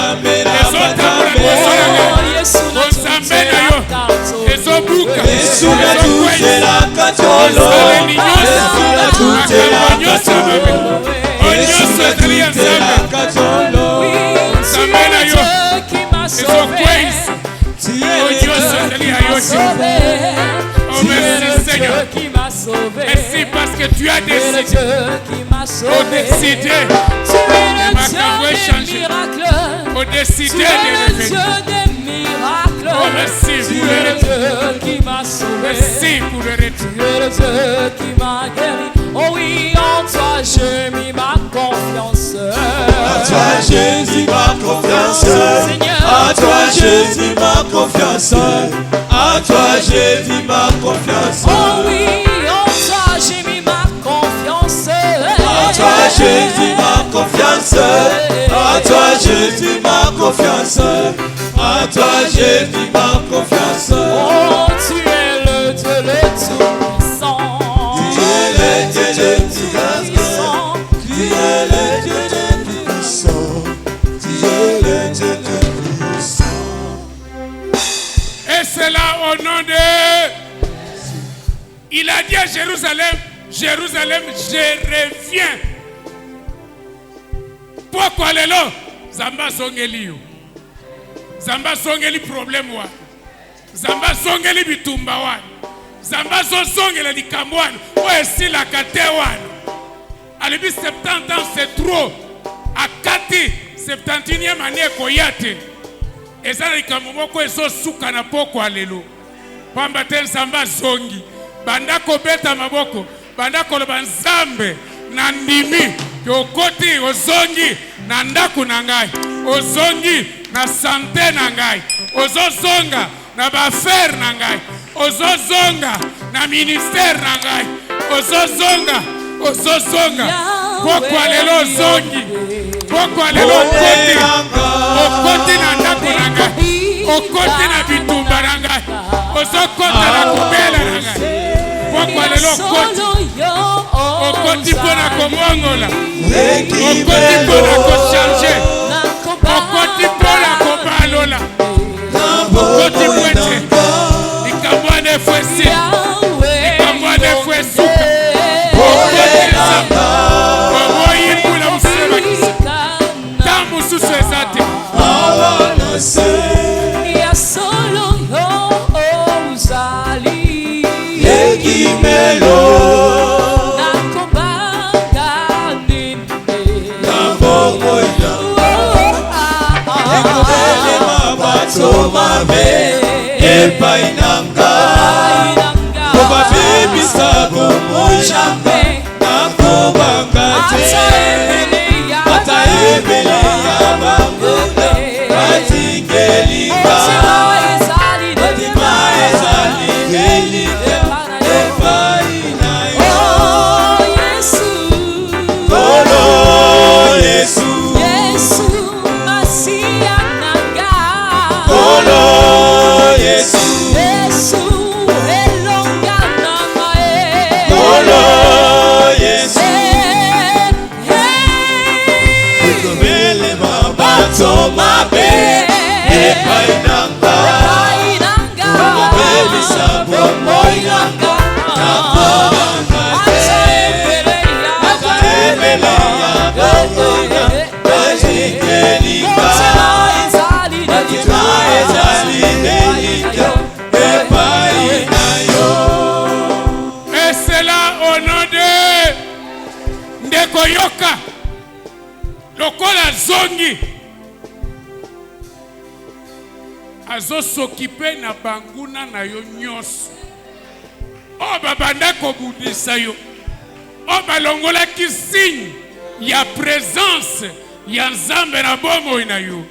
C: ezotambola liboso na ngai. Nzambe na yo ezobuka ezokweyisaaleli nyonso makambo nyonso mabe onyonso ezali ya Nzambe. Nzambe na yo ezokweyisa onyonso ezali ya yo te. Oh merci Seigneur, merci parce que tu as décidé de makambo échanger, au décider de revenir. Oh merci pour le retour. Merci pour le retour.
D: Oh oui, en toi j'ai mis ma confiance.
E: À toi Jésus ma confiance. À toi Jésus ma confiance. À toi Jésus ma confiance.
D: Oh oui, en toi j'ai mis ma confiance.
E: À toi Jésus ma confiance. À toi Jésus ma confiance. À toi Jésus ma confiance.
D: Oh, tu es le Dieu le Tout-Puissant.
E: Tu es le Dieu le Tout-Puissant. Tu es le Dieu le Tout-Puissant. Tu es le Dieu le Tout-Puissant.
C: Et c'est là au nom de... Il a dit à Jérusalem, Jérusalem, je reviens. Pourquoi les lots? Zamba songeli. Zamba songeli problème wa. Zamba songeli bitumba wan. Zamba songeli likambo wan. O esi la kate wan. Alibi 70 ans c'est trop. Akati 71e année koyate. Eza likambo moko ezo suka na poko alelo. Pamba ten Zamba zongi. Banda kobeta maboko. Banda koloba Nzambe na ndimi. Yokoti ozongi na ndaku na ngai. Ozongi na santé na ngai. Ozozonga na bafer na ngai. Ozozonga na ministère na ngai. Ozozonga. Pourquoi lelo zongi? Pourquoi lelo okoti? Okoti na ndaku na ngai. Okoti na bitumba na ngai. Ozokota na kubela na ngai. Pourquoi lelo okoti? Okoti pona komongola. Okoti pona kochanger. Okoti pona kobalola. Okoti pwete. Ikamwane fwesi. Ikamwane fwesi. Okoti zamba. Omoyi pula musema kisi. Tamu susu ezate.
D: Ya solo yo uzali.
E: Ekimelo. Epainanga Koba baby sabu Mojambe Nakobanga Ata ebele ya bambuna Batingeli ba Batima ezali Geli Epaina
D: Oh Yesu
E: Kolo Yesu
D: Yesu Masia nanga
E: Kolo Yesu
D: elonga nanga
E: Kolo Yesu Ekobele mabato mabe Epai
C: koyoka lokola zongi azo s'occuper na banguna na yo nyonso o babanda kobundisa yo o balongola ki signe ya présence ya nzambe na bomoi na yo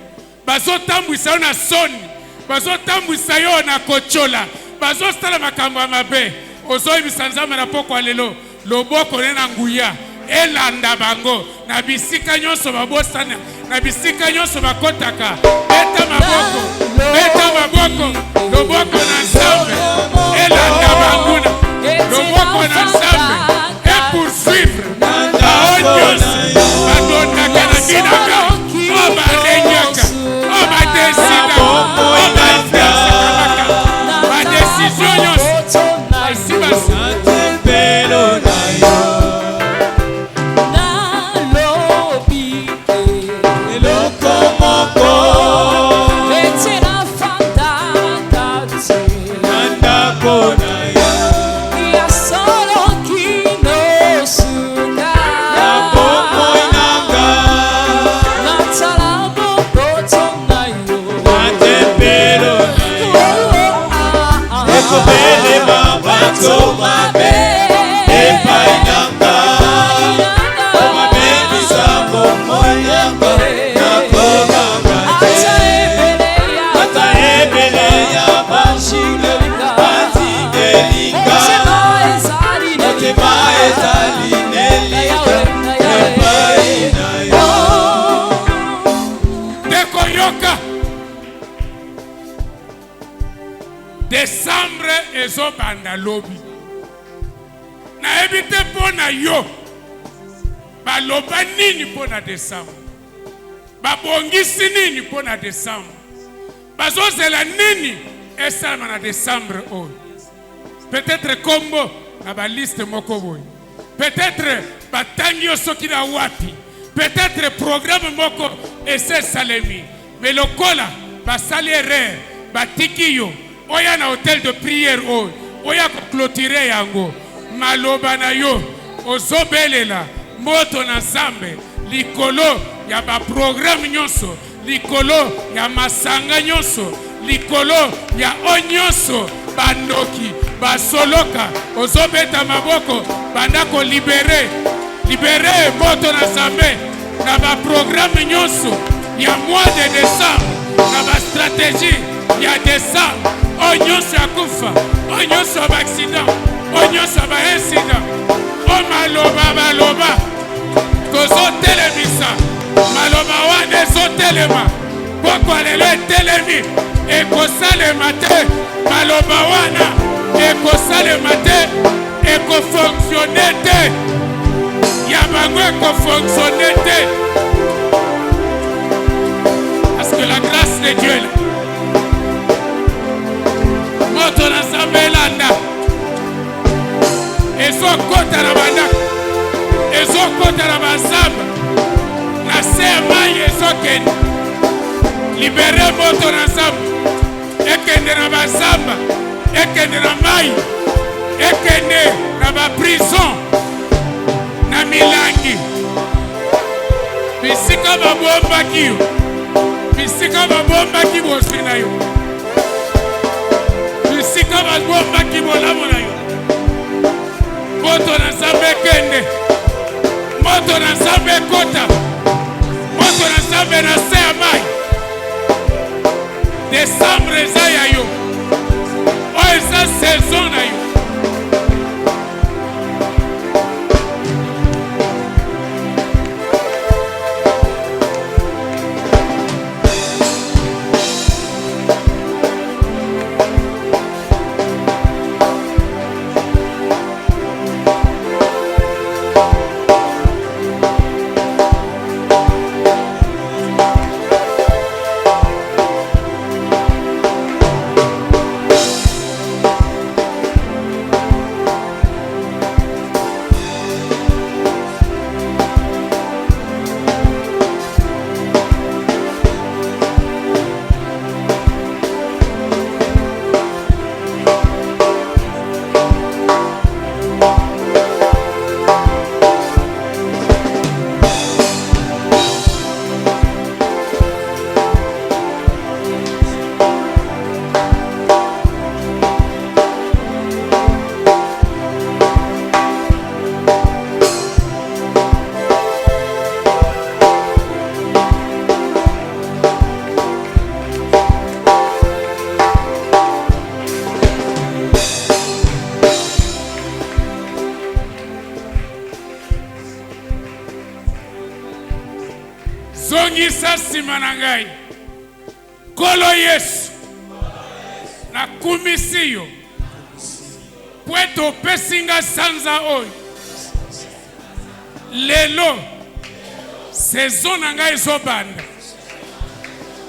C: bazotambwisa yo na soni bazotambwisa yo na kochola bazosala makambo ya mabe ozoyebisa nzambe na pokwa lelo loboko ne na nguya elanda bango na bisika nyonso babosana na bisika nyonso bakotaka beta maboko loboko na nzambe elanda banguna loboko na nzambe et poursuivre baonyonso badondaka na binaka o balenyaka o badesidaka o baintersekamaka badesizio nyonso esi basi Décembre ezobanda lobi na ebite pona yo baloba nini pona décembre babongisi nini pona décembre bazozela nini esalama na décembre oyo peut-être kombo na baliste moko boy peut-être batangi yo soki na wapi peut-être programme moko esesalemi mais lokola basali erreur batiki yo oya na hôtel de prière oyo oya clôturer yango maloba na yo ozobelela moto na nzambe likolo ya baprogramme nyonso likolo ya masanga nyonso likolo ya onyonso bandoki basoloka ozobeta maboko banda kolibere libere moto na nzambe na baprogramme nyonso ya mois de décembre na bastratégie ya décembre onyonso ya kufa onyonso ya baaccident onyonso ya baincident o maloba baloba tozotelemisa maloba wana ezotelema pokwa lelo etelemi ekosalema te maloba wana ekosalema te ekofonctionne te ya bango ekofonctionne te parce que la grâce de Dieu est là. Moto na nzambe elanda ezokota na bandako ezokota na bazamba na se ya mai ezokende libere moto na nzambe ekende na bazamba ekende na mai ekende na baprison na milangi bisika babombaki yo bisika babombaki boswi na yo bisika babombaki bolamu na yo moto na nzambe ekende moto na nzambe ekota moto na nzambe na se ya mai décembre eza ya yo oyo eza saison na yo aza nsima na ngai Nkolo Yesu nakumisi yo po ete opesi nga sanza oyo lelo saison na ngai ezobanda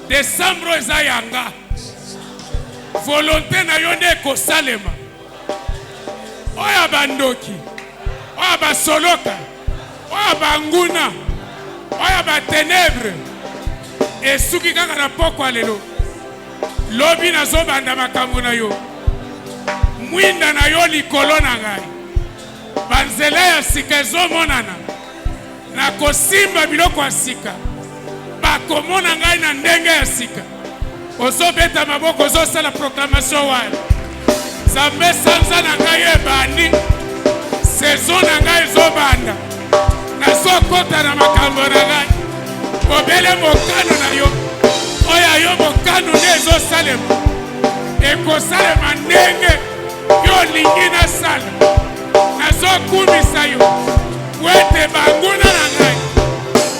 C: décembre eza yanga volonté na yo nde ekosalema oyo bandoki oyo basoloka oyo banguna oyo baténèbre esuki kaka na pokwa lelo lobi nazobanda makambo na yo mwinda na yo likolo na ngai banzela ya sika ezomonana na kosimba biloko ya sika bakomona ngai na ndenge ya sika ozobeta maboko ozosala proclamation wana Nzambe sanza na ngai ebandi saison na ngai ezobanda nazokota na makambo na ngai obele mokano na yo oya yo mokano nde ezosalema ekosalema ndenge yo olingi nasala nazokumisa yo po ete banguna na ngai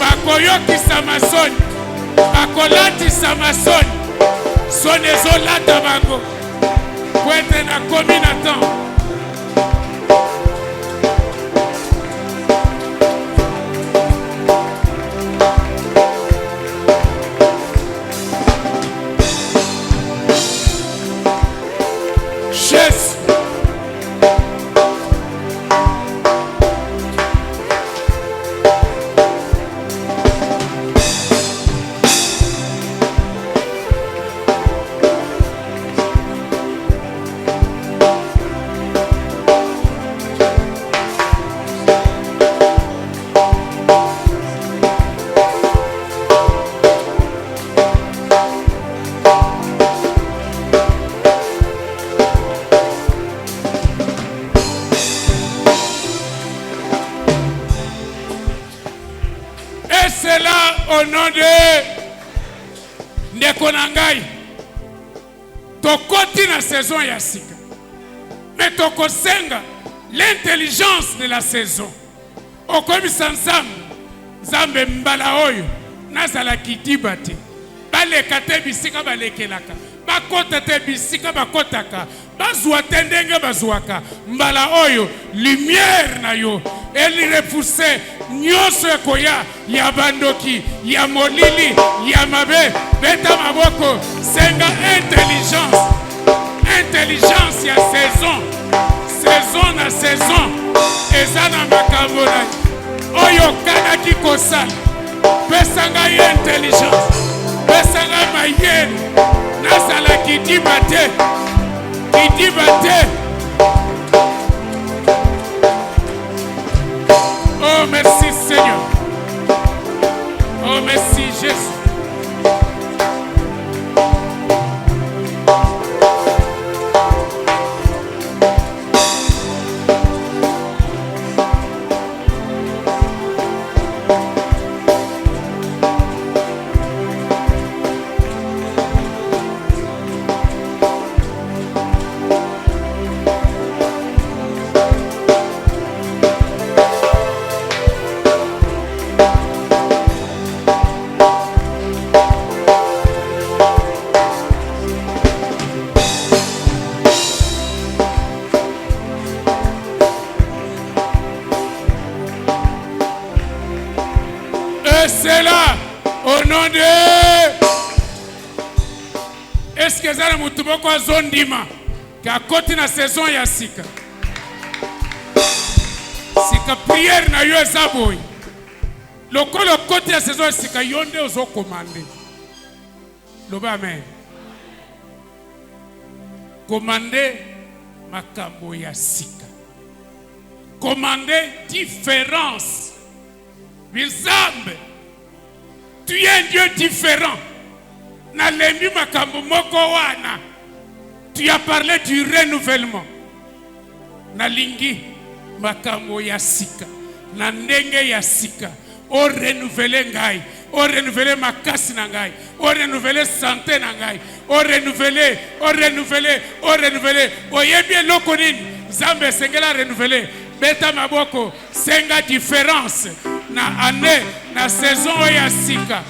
C: bakoyokisa masoni bakolatisa masoni soni ezolata bango po ete nakomi na temps au nom de ndeko na ngai tokoti na saison ya sika mais tokosenga l'intelligence de la saison okomisa nzambe mbala oyo nazala kitiba te baleka te bisika balekelaka bakota te bisika bakotaka bazwa te ndenge bazwaka mbala oyo lumière na yo eli repousse nyonso ekoya ya bandoki ya molili ya mabe beta maboko senga intelligence ya saison na saison eza na makambo na oyo kanaki kosala pesa ngai intelligence pesa ngai mayele nazala kidiba te Oh merci Seigneur. Oh merci Jésus. C'est là, au nom de... Est-ce que ça mutu boko azondima ka koti na saison ya sika prière na yo ezaboy lokolo koti ya saison ya sika yonde ozo commander loba amen commander makambo ya sika commander différence Bizambe, tu es un Dieu différent. Nalembi makambo moko wana. Tu as parlé du renouvellement. Nalingi makambo ya sika. Na ndenge ya sika. O renouveler ngai. O renouveler makasi na ngai. O renouveler santé na ngai. O renouveler. Oyebi eloko nini? Zambe sengela renouveler. Beta maboko senga différence. Na année, na saison ya sika.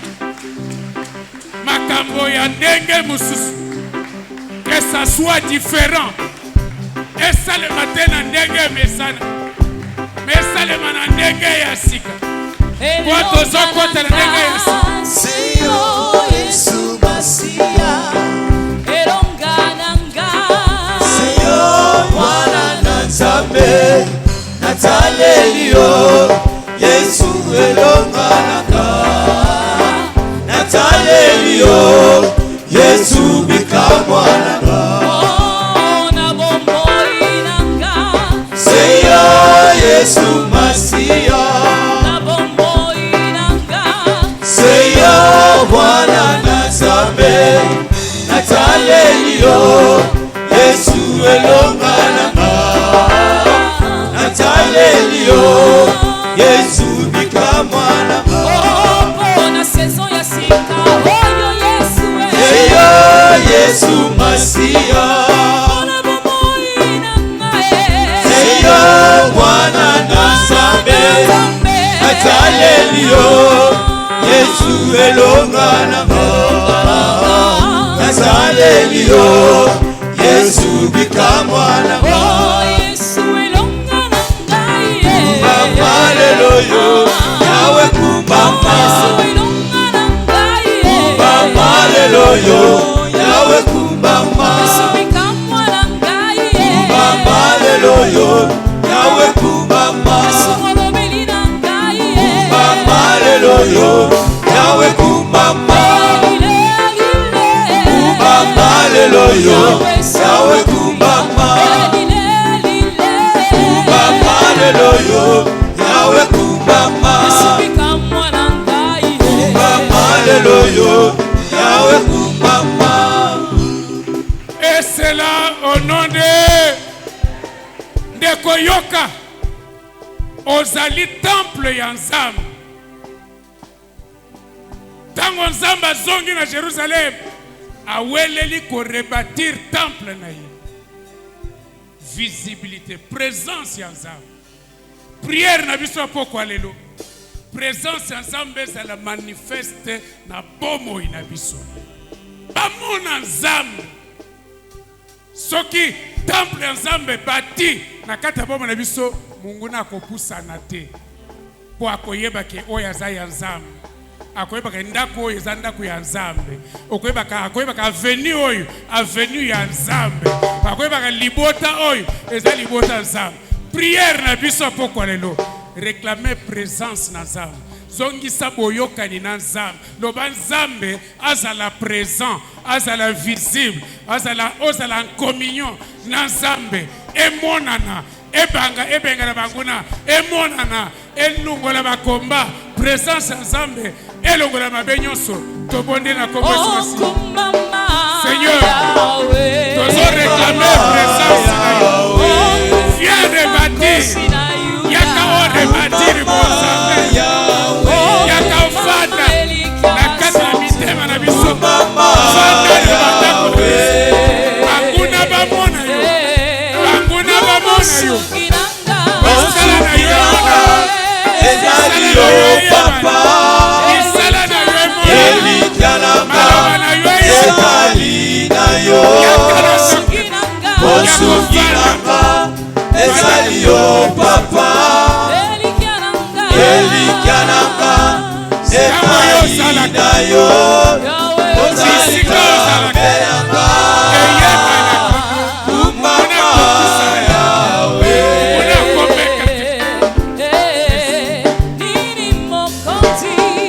C: makambo ya ndenge mususu que ça soit différent esalema te na ndenge mesana mais esalema na ndenge ya sika po tozokota na ndenge ya sika
E: Seyo Yesu Masia
D: elongananga
E: Seyo mwana na Nzambe natalelio Yesu elongananga natalelio Yesu bikamwananga
D: na bomboinanga
E: Seyo Yesu Masia
D: na bomboinanga
E: Seyo mwana na Nzambe natalelio Yesu elongananga natalelio Yesu bikamwananga
D: na saison ya sika oyo Yesu
E: Seyo Yesu Masia
D: na bomboinanga
E: Seyo mwana na Nzambe natalelio Yesu elongananga natalelio Yesu bikamwananga
D: Yesu elongananga
E: Mama leloyo yawe kumama Mama leloyo yawe kumama Mama leloyo yawe kumama Mama leloyo yawe kumama Mama leloyo yawe kumama Mama leloyo yawe kumama Mama leloyo yawe kumama
C: et c'est là au nom de Koyoka ozali temple ya Nzambe tango Nzambe azongi na Jérusalem aweleli ko rebâtir temple na ye visibilité présence ya Nzambe prière na biso poko lelo présence ya Nzambe ezala manifeste na bomoi na biso bamona Nzambe soki temple ya Nzambe bati na kati ya bomoi na biso Mungu na kopusana te po akoyebake oyo aza ya Nzambe akoyebaka ndako oyo eza ndako ya Nzambe akoyebaka avenue oyo avenue ya Nzambe akoyebaka libota oyo eza libota ya Nzambe prière na biso poko lelo réclamer présence na Nzambe zongisa boyokani na Nzambe loba Nzambe azala présent azala visible azala en communion na Nzambe emonana ebengana banguna emonana elungola bakomba présence ya Nzambe elongola mabe nyonso tobonde na kombo Yesu Seigneur tozo réclamer présence na yo viens rebâtir yaka o rebâtir Nzambe yaka ofanda na kati na mitema na biso fanda na bandako banguna bamona yo banguna bamona yo basala na yo
E: ezali yo papa
C: isala na yo
E: elikalanga
C: na yo
E: ezali na yo osukilanga ezali yo papa elikalanga ezali na yo ozalikalanga kumama yawe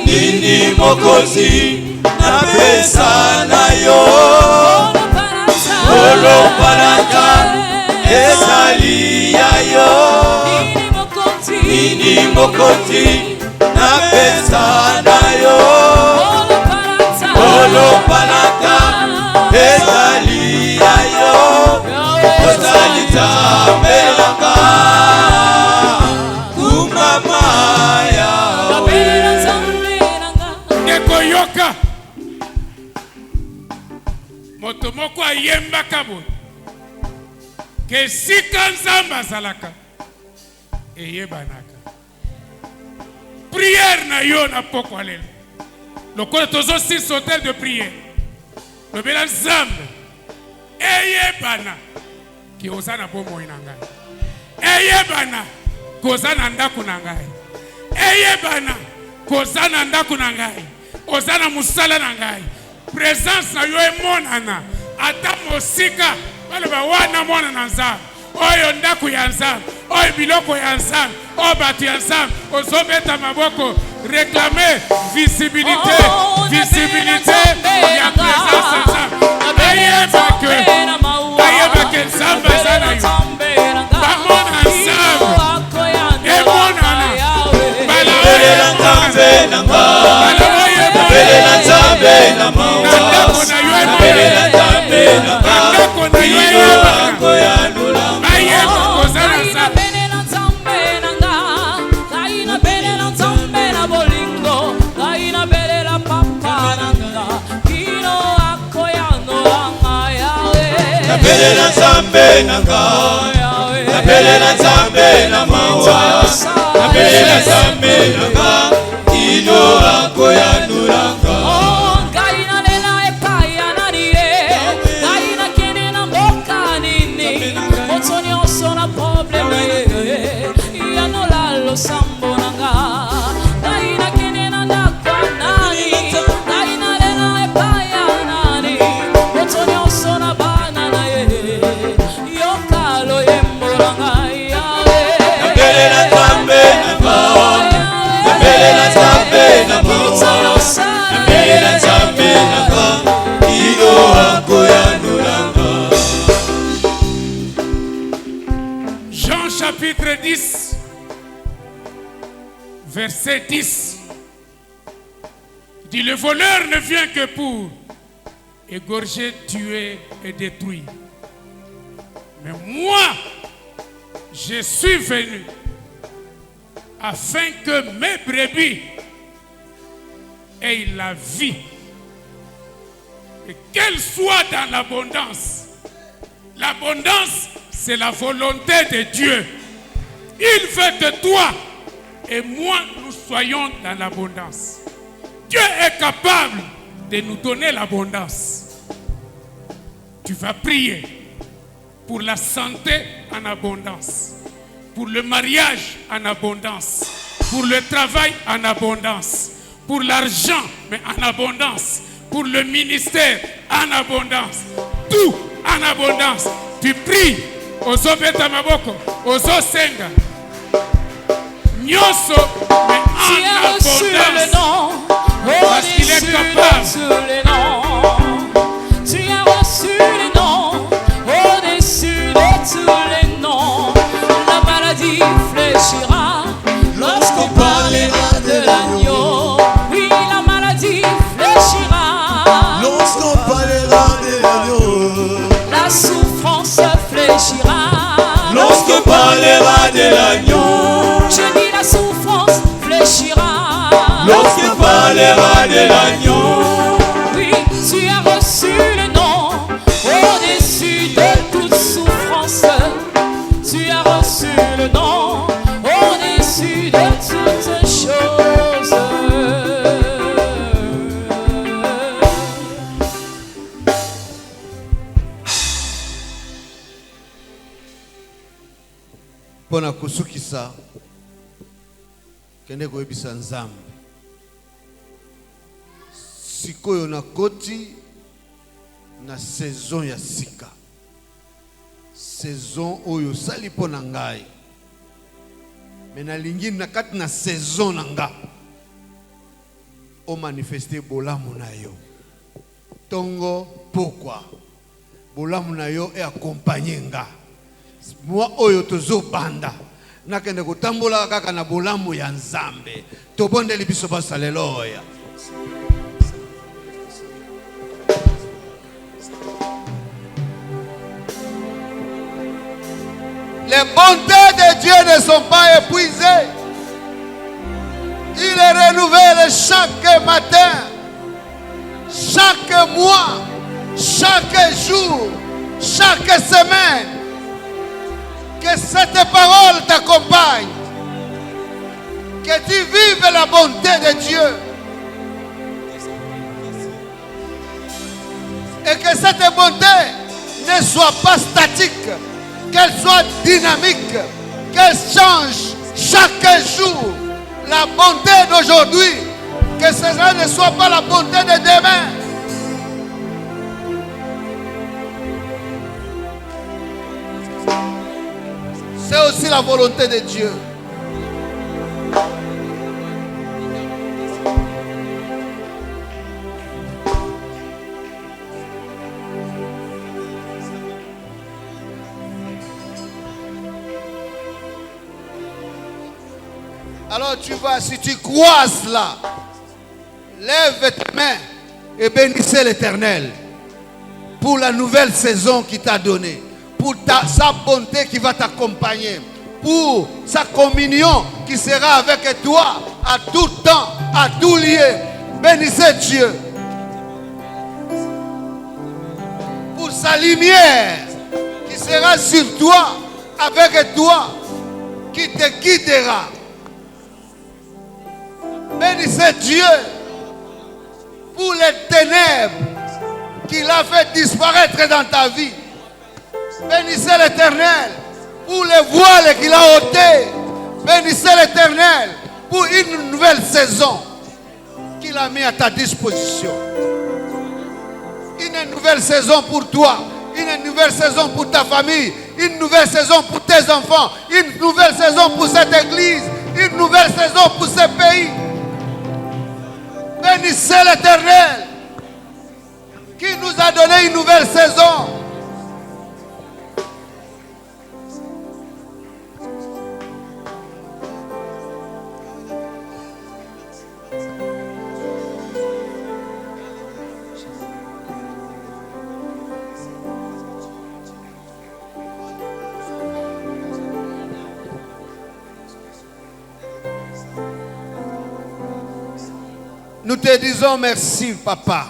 E: nini mokozi napesa na yo olopalaka ezali ya yo nini mokozi napesa na yo olopalaka ezali ya yo ozali tambelanga kumama yawe
C: Koyoka moto moko ayembaka boye ke sika Nzambe azalaka eyebanaka prière na yo na poko lelo Le corps de aussi sauter de prière. Le bélan Zambe. Eye bana. Qui osana bomo inanga. Eye bana. Kozana ndaku nangai. Eye bana. Kozana ndaku nangai. Ozana musala nangai. Présence na yo emonana. Ata mosika. Wale ba wana mona nanza. Oyo ndaku ya nzambe. Oyo biloko ya nzambe. Oyo batu ya nzambe. Ozobeta maboko. Réclamer visibilité. Visibilité. Ya présence ya nzambe. Ayeba ke nzambe azana yo. Bamona nzambe. Emonana.
E: Nabelela nzambe nanga. Nabelela nzambe nanga. Nabelela nzambe nanga. Ino ako ya lulanga.
C: Ayeba kozala nzambe.
E: Nabelela nzambe nanga. Nabelela nzambe na mawa. Nabelela nzambe nanga. Ino ako ya lulanga.
C: Jean chapitre 10, verset 10. Dit, le voleur ne vient que pour égorger, tuer et détruire. Mais moi, je suis venu afin que mes brebis aient la vie et qu'elle soit dans l'abondance. L'abondance, c'est la volonté de Dieu. Il veut que toi et moi, nous soyons dans l'abondance. Dieu est capable de nous donner l'abondance. Tu vas prier pour la santé en abondance, pour le mariage en abondance, pour le travail en abondance, pour l'argent, mais en abondance, pour le ministère en abondance, tout en abondance. Tu pries, ozo beta maboko, ozo senga, nyoso, mais en abondance, parce qu'il est capable.
D: Tu as reçu le nom au-dessus de tous les noms. La maladie fléchira lorsqu'on parlera de l'agneau. Oui, la maladie fléchira
E: lorsqu'on parlera de l'agneau.
D: La souffrance fléchira
E: lorsqu'on parlera de l'agneau.
D: Je dis la souffrance fléchira
E: lorsqu'on parlera de l'agneau.
D: Oui, tu as reçu le nom au-dessus de toute souffrance. Tu as reçu le nom au-dessus de toutes choses.
A: Pona kusukisa kende koyebisa Nzambe sikoyo na koti na saison ya sika, saison oyo sali pona ngai me nalingi na kati na saison na nga o manifester bolamu na yo tongo. Pourquoi bolamu na yo e accompagner nga moi oyo tozo banda nakende kutambola kaka na bolamu ya Nzambe. Tobondeli biso basa haleluya. Les bontés de Dieu ne sont pas épuisées. Il est renouvelé chaque matin, chaque mois, chaque jour, chaque semaine. Que cette parole t'accompagne. Que tu vives la bonté de Dieu. Et que cette bonté ne soit pas statique, qu'elle soit dynamique, qu'elle change chaque jour. La bonté d'aujourd'hui, que cela ne soit pas la bonté de demain. C'est aussi la volonté de Dieu. Alors tu vois, si tu crois cela, lève tes mains et bénissez l'Éternel pour la nouvelle saison qu'il t'a donnée, pour sa bonté qui va t'accompagner, pour sa communion qui sera avec toi à tout temps, à tout lieu. Bénissez Dieu pour sa lumière qui sera sur toi, avec toi, qui te guidera. Bénissez Dieu pour les ténèbres qu'il a fait disparaître dans ta vie. Bénissez l'Éternel pour les voiles qu'il a ôtés. Bénissez l'Éternel pour une nouvelle saison qu'il a mis à ta disposition. Une nouvelle saison pour toi, une nouvelle saison pour ta famille, une nouvelle saison pour tes enfants, une nouvelle saison pour cette église, une nouvelle saison pour ce pays. Bénissez l'Éternel qui nous a donné une nouvelle saison. Nous te disons merci, Papa,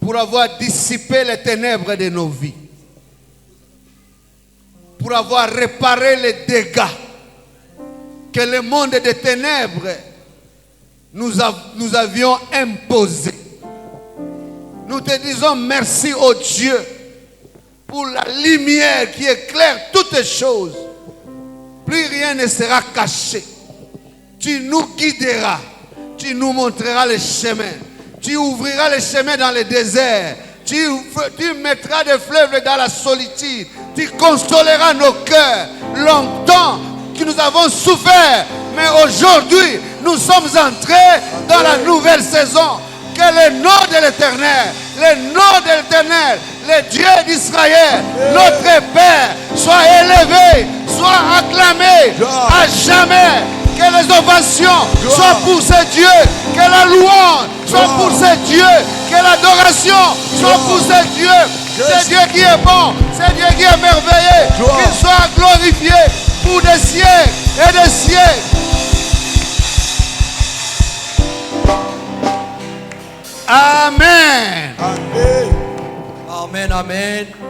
A: pour avoir dissipé les ténèbres de nos vies, pour avoir réparé les dégâts que le monde des ténèbres nous avions imposés. Nous te disons merci, ô Dieu, pour la lumière qui éclaire toutes choses. Plus rien ne sera caché. Tu nous guideras, tu nous montreras les chemins, tu ouvriras les chemins dans le désert, tu mettras des fleuves dans la solitude, tu consoleras nos cœurs. Longtemps que nous avons souffert, mais aujourd'hui nous sommes entrés dans la nouvelle saison. Que le nom de l'Éternel, le nom de l'Éternel, le Dieu d'Israël, notre Père, soit élevé, soit acclamé à jamais. Que les ovations soient pour ce Dieu. Que la louange soit pour ce Dieu. Que l'adoration soit pour ce Dieu. C'est Dieu qui est bon. C'est Dieu qui est merveilleux. Qu'il soit glorifié pour des siècles et des siècles. Amen.
E: Amen, amen.